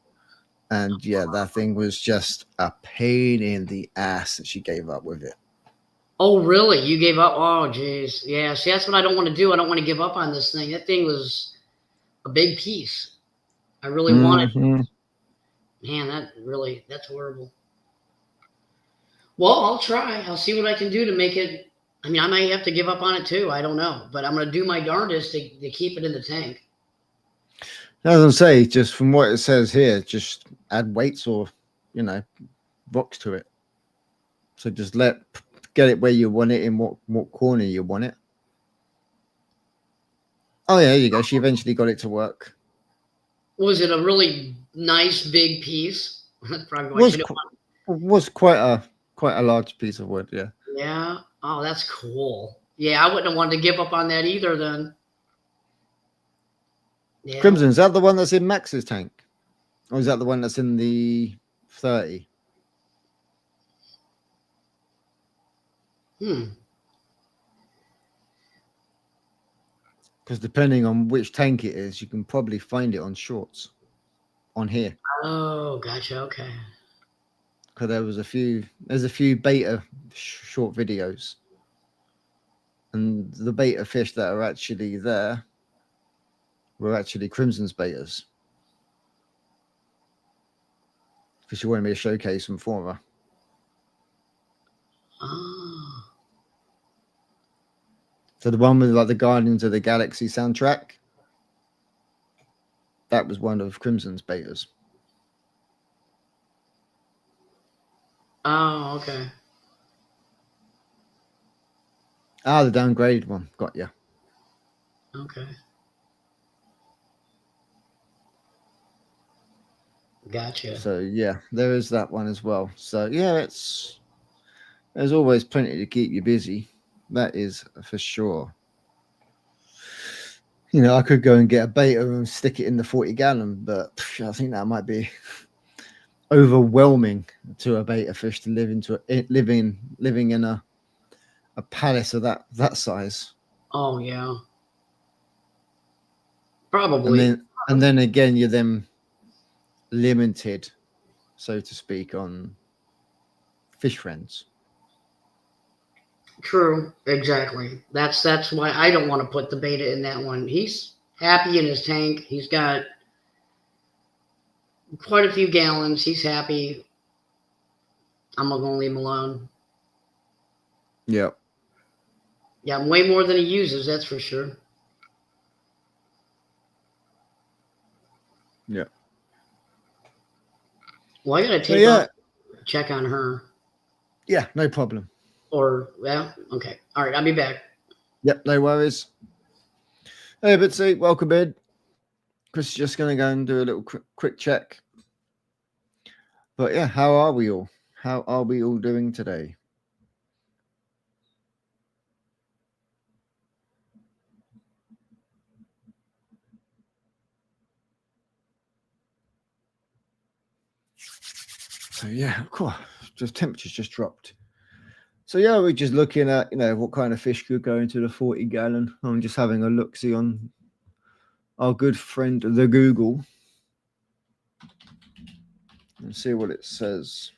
And yeah, that thing was just a pain in the ass that she gave up with it. Oh, really? You gave up? Oh, geez. Yeah, see, that's what I don't want to do. I don't want to give up on this thing. That thing was a big piece. I really wanted it. Man, that's horrible. Well, I'll try. I'll see what I can do to make it. I mean, I might have to give up on it too. I don't know, but I'm going to do my darndest to keep it in the tank. As I say, just from what it says here, just add weights or, rocks to it. So just get it where you want it, in what corner you want it. Oh yeah, there you go. She eventually got it to work. Was it a really nice big piece? That's probably why she didn't want. Was quite a large piece of wood, yeah. Yeah. Oh, that's cool. Yeah, I wouldn't have wanted to give up on that either then. Yeah. Crimson, is that the one that's in Max's tank? Or is that the one that's in the 30? Because depending on which tank it is, you can probably find it on shorts on here. Oh, gotcha. Okay. Because there's a few beta short videos. And the beta fish that are actually there were actually Crimson's betas. Because she wanted me to showcase them for her. Oh. So the one with like the Guardians of the Galaxy soundtrack, that was one of Crimson's betas. Oh, okay. Ah, the downgraded one. Got you. Okay. Gotcha. So yeah, there is that one as well. So yeah, there's always plenty to keep you busy. That is for sure. I could go and get a beta and stick it in the 40-gallon, but I think that might be overwhelming to a beta fish to living in a palace of that size. Oh yeah. Probably. And then again, you're then limited, so to speak, on fish friends. True, exactly. That's why I don't want to put the beta in that one. He's happy in his tank. He's got quite a few gallons. He's happy. I'm not gonna leave him alone. Yeah. Yeah, way more than he uses, that's for sure. Yeah. Well, I gotta check on her. Yeah, no problem. Okay. All right, I'll be back. Yep, no worries. Hey, Bitsy, welcome in. Chris is just going to go and do a little quick check. But yeah, how are we all? How are we all doing today? So yeah, of course, just temperatures just dropped. So yeah, we're just looking at what kind of fish could go into the 40-gallon. I'm just having a look-see on our good friend the Google and see what it says.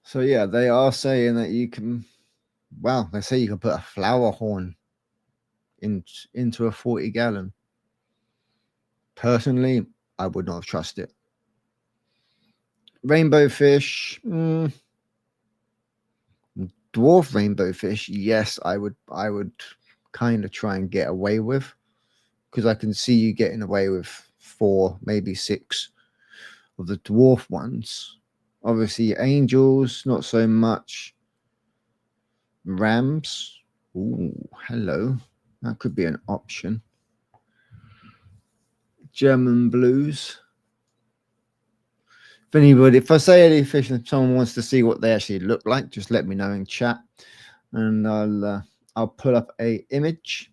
So yeah, they are saying that you can. Wow, they say you can put a flower horn into a 40-gallon. Personally, I would not trust it. Rainbow fish, dwarf rainbow fish. Yes, I would kind of try and get away with, because I can see you getting away with 4, maybe 6 of the dwarf ones. Obviously, angels, not so much. Rams, ooh, hello, that could be an option. German blues. If I say any fish and someone wants to see what they actually look like, just let me know in chat, and I'll put up a image.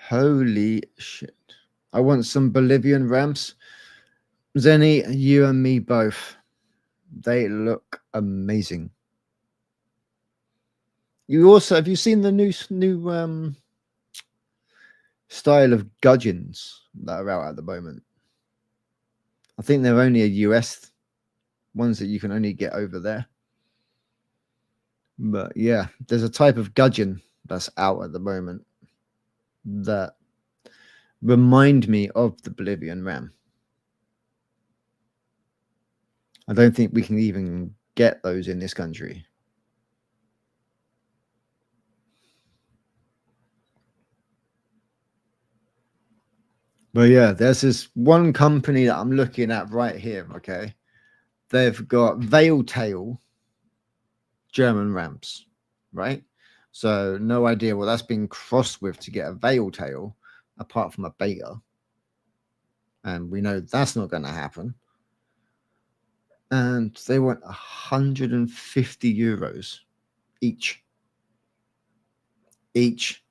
Holy shit! I want some Bolivian ramps. Zenny, you and me both. They look amazing. You also have you seen the new style of gudgeons that are out at the moment? I think they're only a US ones that you can only get over there. But yeah, there's a type of gudgeon that's out at the moment that remind me of the Bolivian ram. I don't think we can even get those in this country. But yeah, there's this one company that I'm looking at right here. Okay, they've got veil tail German rams, right? So no idea what that's been crossed with to get a veil tail, apart from a beta, and we know that's not going to happen. And they want 150 euros each. Each.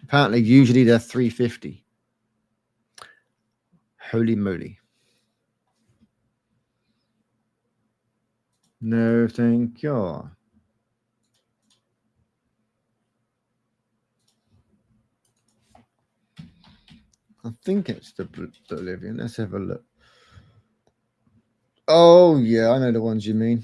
Apparently, usually they're 350. Holy moly. No, thank you. I think it's the Bolivian. Let's have a look. Oh, yeah, I know the ones you mean.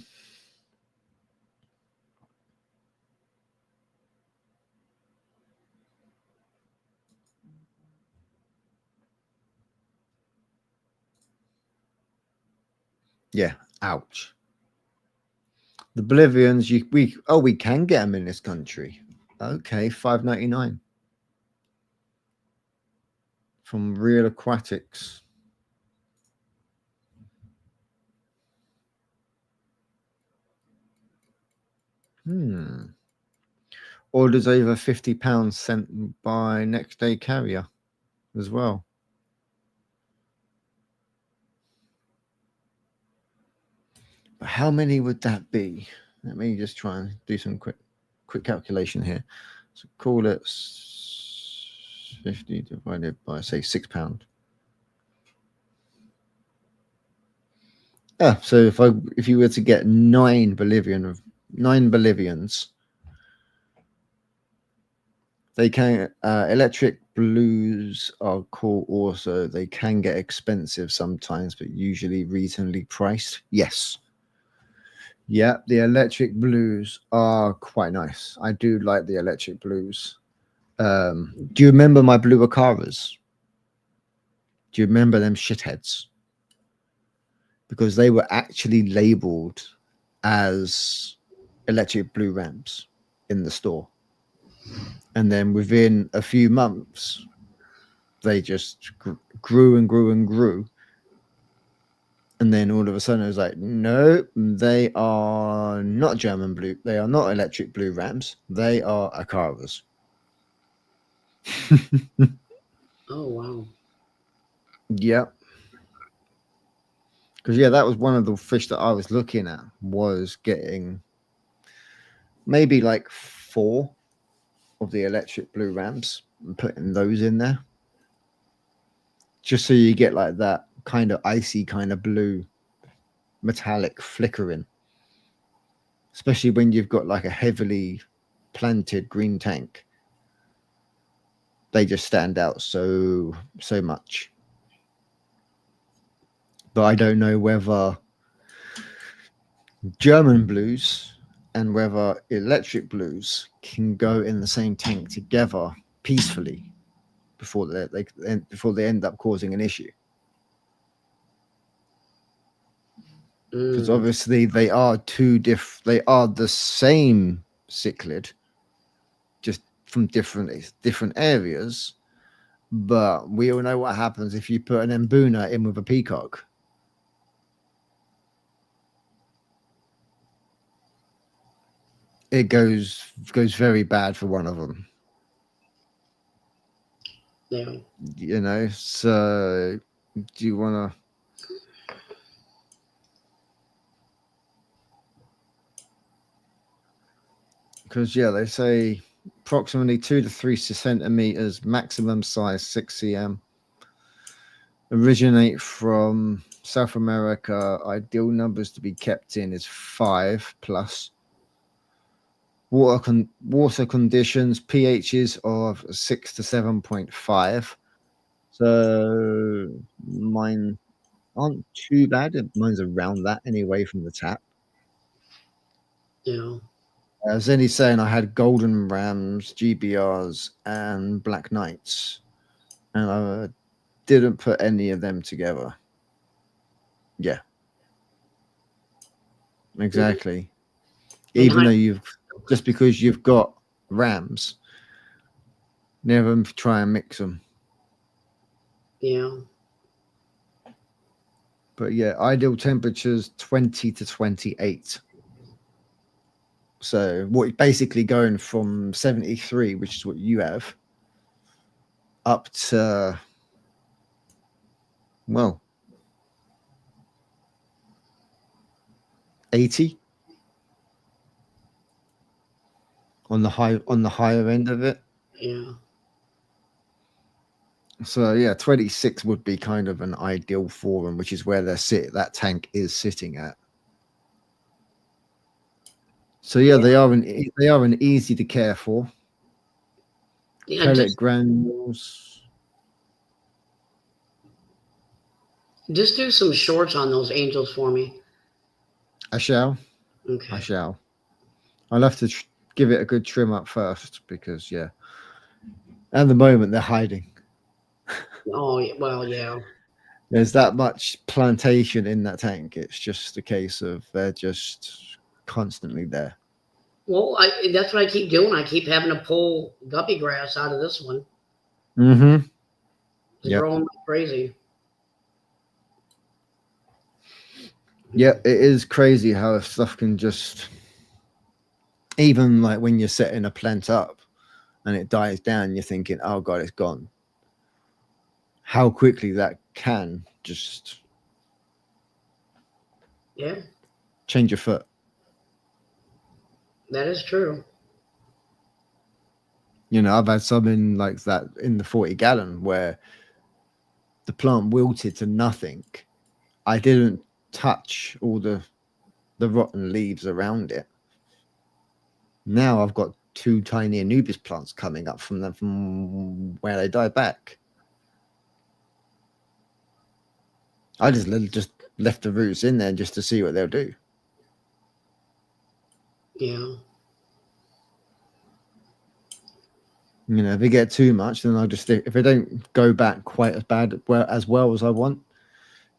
Yeah, ouch. The Bolivians, we can get them in this country. Okay, $5.99 from Real Aquatics. Orders over £50 sent by next day carrier as well. But how many would that be? Let me just try and do some quick calculation here. So call it 50 divided by, say, £6. Yeah, so if you were to get 9 Bolivians, they can electric blues are cool also. They can get expensive sometimes, but usually reasonably priced. Yes. Yeah, the electric blues are quite nice. I do like the electric blues. Do you remember my blue Acaras? Do you remember them shitheads? Because they were actually labeled as electric blue rams in the store. And then within a few months, they just grew and grew and grew. And then all of a sudden, it was like, no, they are not German blue. They are not electric blue rams. They are Acaras. Oh, wow. Yeah. Because, yeah, that was one of the fish that I was looking at, was getting maybe like 4 of the electric blue rams and putting those in there. Just so you get like that kind of icy kind of blue metallic flickering. Especially when you've got like a heavily planted green tank. They just stand out so much. But I don't know whether German blues and whether electric blues can go in the same tank together peacefully before they end up causing an issue. Because obviously they are they are the same cichlid, just from different areas. But we all know what happens if you put an Mbuna in with a peacock. It goes very bad for one of them. Yeah. You know, so do you want to? Because, yeah, they say approximately 2 to 3 centimeters, maximum size 6 cm. originate from South America. Ideal numbers to be kept in is 5 plus. Water conditions, pHs of 6 to 7.5. So mine aren't too bad. Mine's around that anyway from the tap. Yeah. As any saying, I had Golden Rams, GBRs, and Black Knights, and I didn't put any of them together. Yeah, exactly. Even though just because you've got Rams, never try and mix them. Yeah. But yeah, ideal temperatures 20 to 28. So what basically going from 73, which is what you have, up to, well, 80 on the higher end of it. Yeah. So yeah, 26 would be kind of an ideal for them, which is where that tank is sitting at. So yeah, they are an easy to care for. Yeah, Pellet granules. Just do some shorts on those angels for me. I shall. Okay. I shall. I'll have to give it a good trim up first because yeah, at the moment they're hiding. Oh well, yeah. There's that much plantation in that tank. It's just a case of they're just constantly there. Well, that's what I keep doing. I keep having to pull guppy grass out of this one. Mm-hmm. It's growing like crazy. Yeah, it is crazy how stuff can just, even like when you're setting a plant up and it dies down, you're thinking, oh God, it's gone. How quickly that can just change your foot. That is true. You know, I've had some in like that in the 40 gallon where the plant wilted to nothing. I didn't touch all the rotten leaves around it. Now I've got 2 tiny Anubis plants coming up from them from where they died back. I just left the roots in there just to see what they'll do. Yeah. You know, if they get too much, then I'll just if they don't go back quite as well as I want,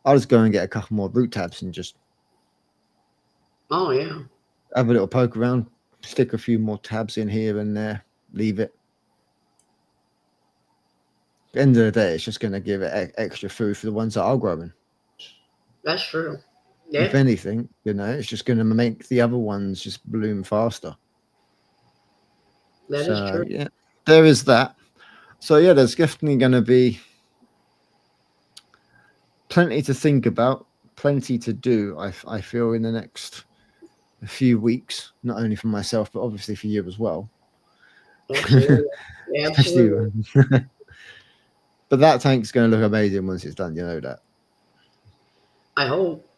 I'll just go and get a couple more root tabs and just have a little poke around, stick a few more tabs in here and there, leave it. At the end of the day, it's just going to give it extra food for the ones that are growing. That's true. Yeah. If anything, you know, it's just going to make the other ones just bloom faster. That is true. Yeah, there is that. So yeah, there's definitely going to be plenty to think about, plenty to do. I feel in the next few weeks, not only for myself but obviously for you as well. Absolutely. Absolutely. But that tank's going to look amazing once it's done. You know that. I hope.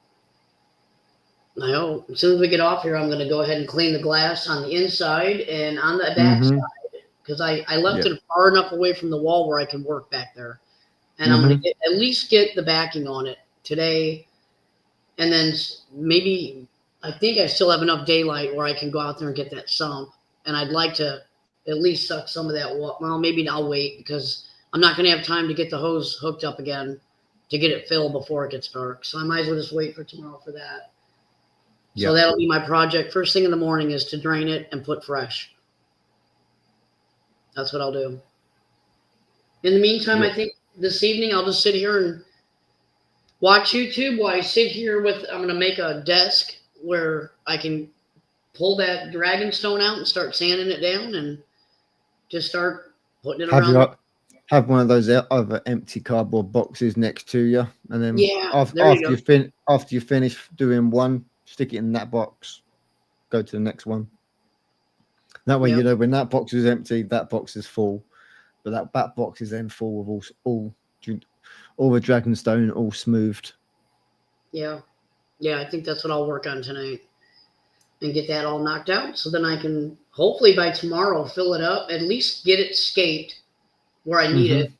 As soon as we get off here, I'm going to go ahead and clean the glass on the inside and on the back side because I left it far enough away from the wall where I can work back there. And I'm going to at least get the backing on it today. And then maybe I think I still have enough daylight where I can go out there and get that sump. And I'd like to at least suck some of that water. Well, maybe I'll wait because I'm not going to have time to get the hose hooked up again to get it filled before it gets dark. So I might as well just wait for tomorrow for that. So that'll be my project. First thing in the morning is to drain it and put fresh. That's what I'll do. In the meantime, I think this evening I'll just sit here and watch YouTube while I sit here I'm going to make a desk where I can pull that dragon stone out and start sanding it down and just start putting it around. Have one of those other empty cardboard boxes next to you, and then after you finish doing one, stick it in that box, go to the next one. That way, you know, when that box is empty, that box is full, but that box is then full of all all the dragonstone all smoothed. Yeah. Yeah, I think that's what I'll work on tonight and get that all knocked out. So then I can hopefully by tomorrow fill it up, at least get it scaped where I need it,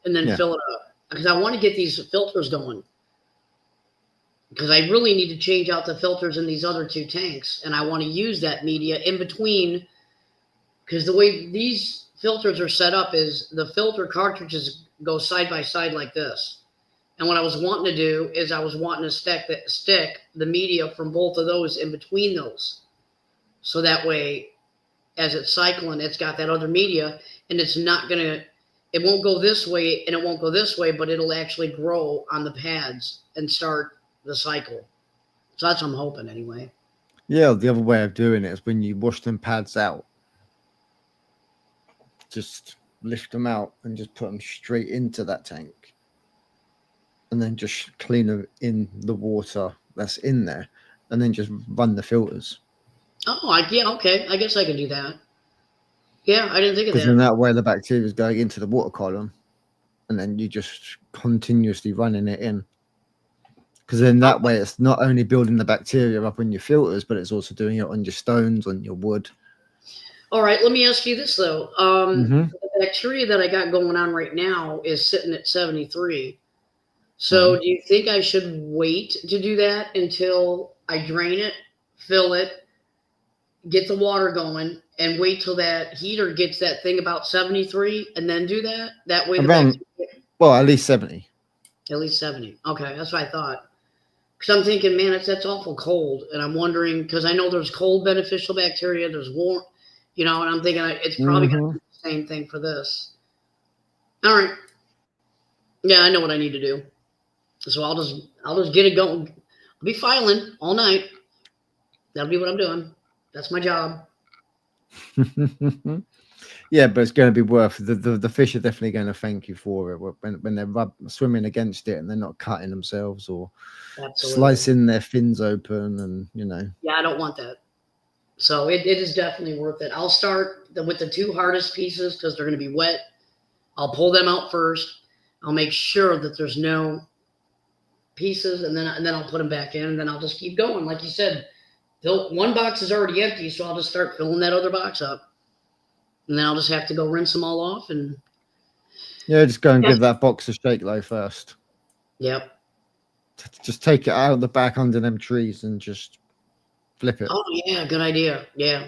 and then Yeah. fill it up. Because I want to get these filters going. Because I really need to change out the filters in these other two tanks. And I want to use that media in between. Because the way these filters are set up is the filter cartridges go side by side like this. And what I was wanting to do is I was wanting to stick the media from both of those in between those. So that way, as it's cycling, it's got that other media, and it's not going to, it won't go this way and it won't go this way, but it'll actually grow on the pads and start the cycle. So that's what I'm hoping anyway. Yeah, the other way of doing it is when you wash them pads out, just lift them out and just put them straight into that tank. And then just clean them in the water that's in there, and then just run the filters. Oh, yeah, okay. I guess I can do that. Yeah, I didn't think of Because that. in that way, the bacteria is going into the water column, and then you just continuously running it in. Because in that way, it's not only building the bacteria up on your filters, but it's also doing it on your stones, on your wood. All right, let me ask you this though. The bacteria that I got going on right now is sitting at 73. So do you think I should wait to do that until I drain it, fill it, get the water going, and wait till that heater gets that thing about 73 and then do that? That way well, at least 70. At least 70. Okay, that's what I thought. Because I'm thinking, man, that's awful cold. And I'm wondering, because I know there's cold beneficial bacteria, there's warm, and I'm thinking it's probably going to be the same thing for this. All right. Yeah, I know what I need to do. So I'll just get it going. I'll be filing all night. That'll be what I'm doing. That's my job. Yeah, but it's going to be worth the fish are definitely going to thank you for it when they're swimming against it and they're not cutting themselves or slicing their fins open, and Yeah, I don't want that. So it is definitely worth it. I'll start with the two hardest pieces because they're going to be wet. I'll pull them out first. I'll make sure that there's no pieces, and then I'll put them back in, and then I'll just keep going. Like you said, one box is already empty, so I'll just start filling that other box up, and then I'll just have to go rinse them all off. And just go and give that box a shake though first. Yep. Just take it out of the back under them trees and just flip it. Oh yeah, good idea. Yeah,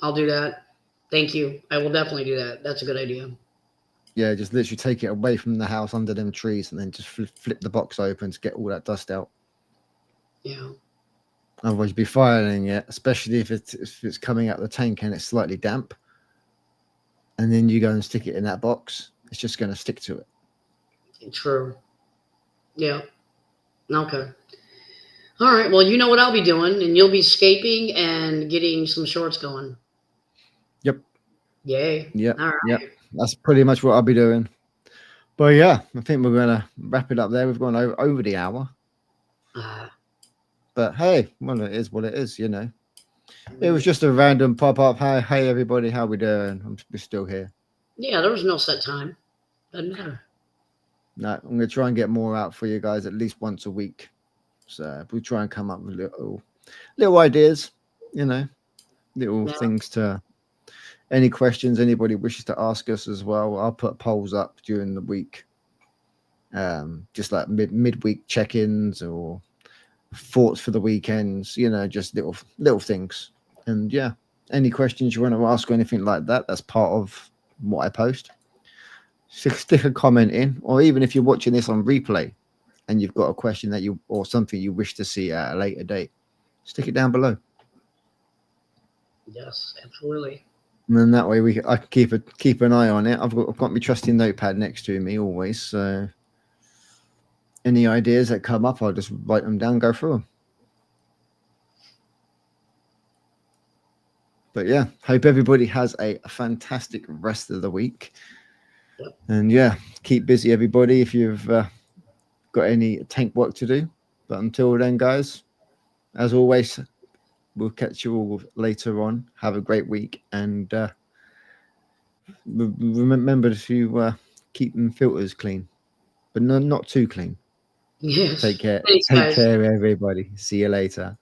I'll do that. Thank you. I will definitely do that. That's a good idea. Yeah, just literally take it away from the house under them trees and then just flip the box open to get all that dust out. Yeah. Otherwise, you'd be filing it, especially if it's coming out of the tank and it's slightly damp. And then you go and stick it in that box. It's just going to stick to it. True. Yeah. Okay. All right. Well, you know what I'll be doing, and you'll be scaping and getting some shorts going. Yep. Yay. Yep. All right. Yep. That's pretty much what I'll be doing. But yeah, I think we're going to wrap it up there. We've gone over the hour. But hey, well, it is what it is, It was just a random pop-up. Hey, everybody, how we doing? We're still here. Yeah, there was no set time. Doesn't matter. No, I'm going to try and get more out for you guys at least once a week. So we'll try and come up with little ideas, little things to... Any questions anybody wishes to ask us as well, I'll put polls up during the week. Just like midweek check-ins or thoughts for the weekends, just little things. And yeah, any questions you want to ask or anything like that, that's part of what I post. Stick a comment in, or even if you're watching this on replay and you've got a question or something you wish to see at a later date, stick it down below. Yes, absolutely. And then that way I can keep an eye on it. I've got my trusty notepad next to me always. So any ideas that come up, I'll just write them down, go through them. But yeah, hope everybody has a fantastic rest of the week. Yep. And yeah, keep busy, everybody, if you've got any tank work to do. But until then, guys, as always, we'll catch you all later on. Have a great week. And remember to keep them filters clean. but not too clean. Yes. Take care. Thanks, Take guys. care, everybody. See you later.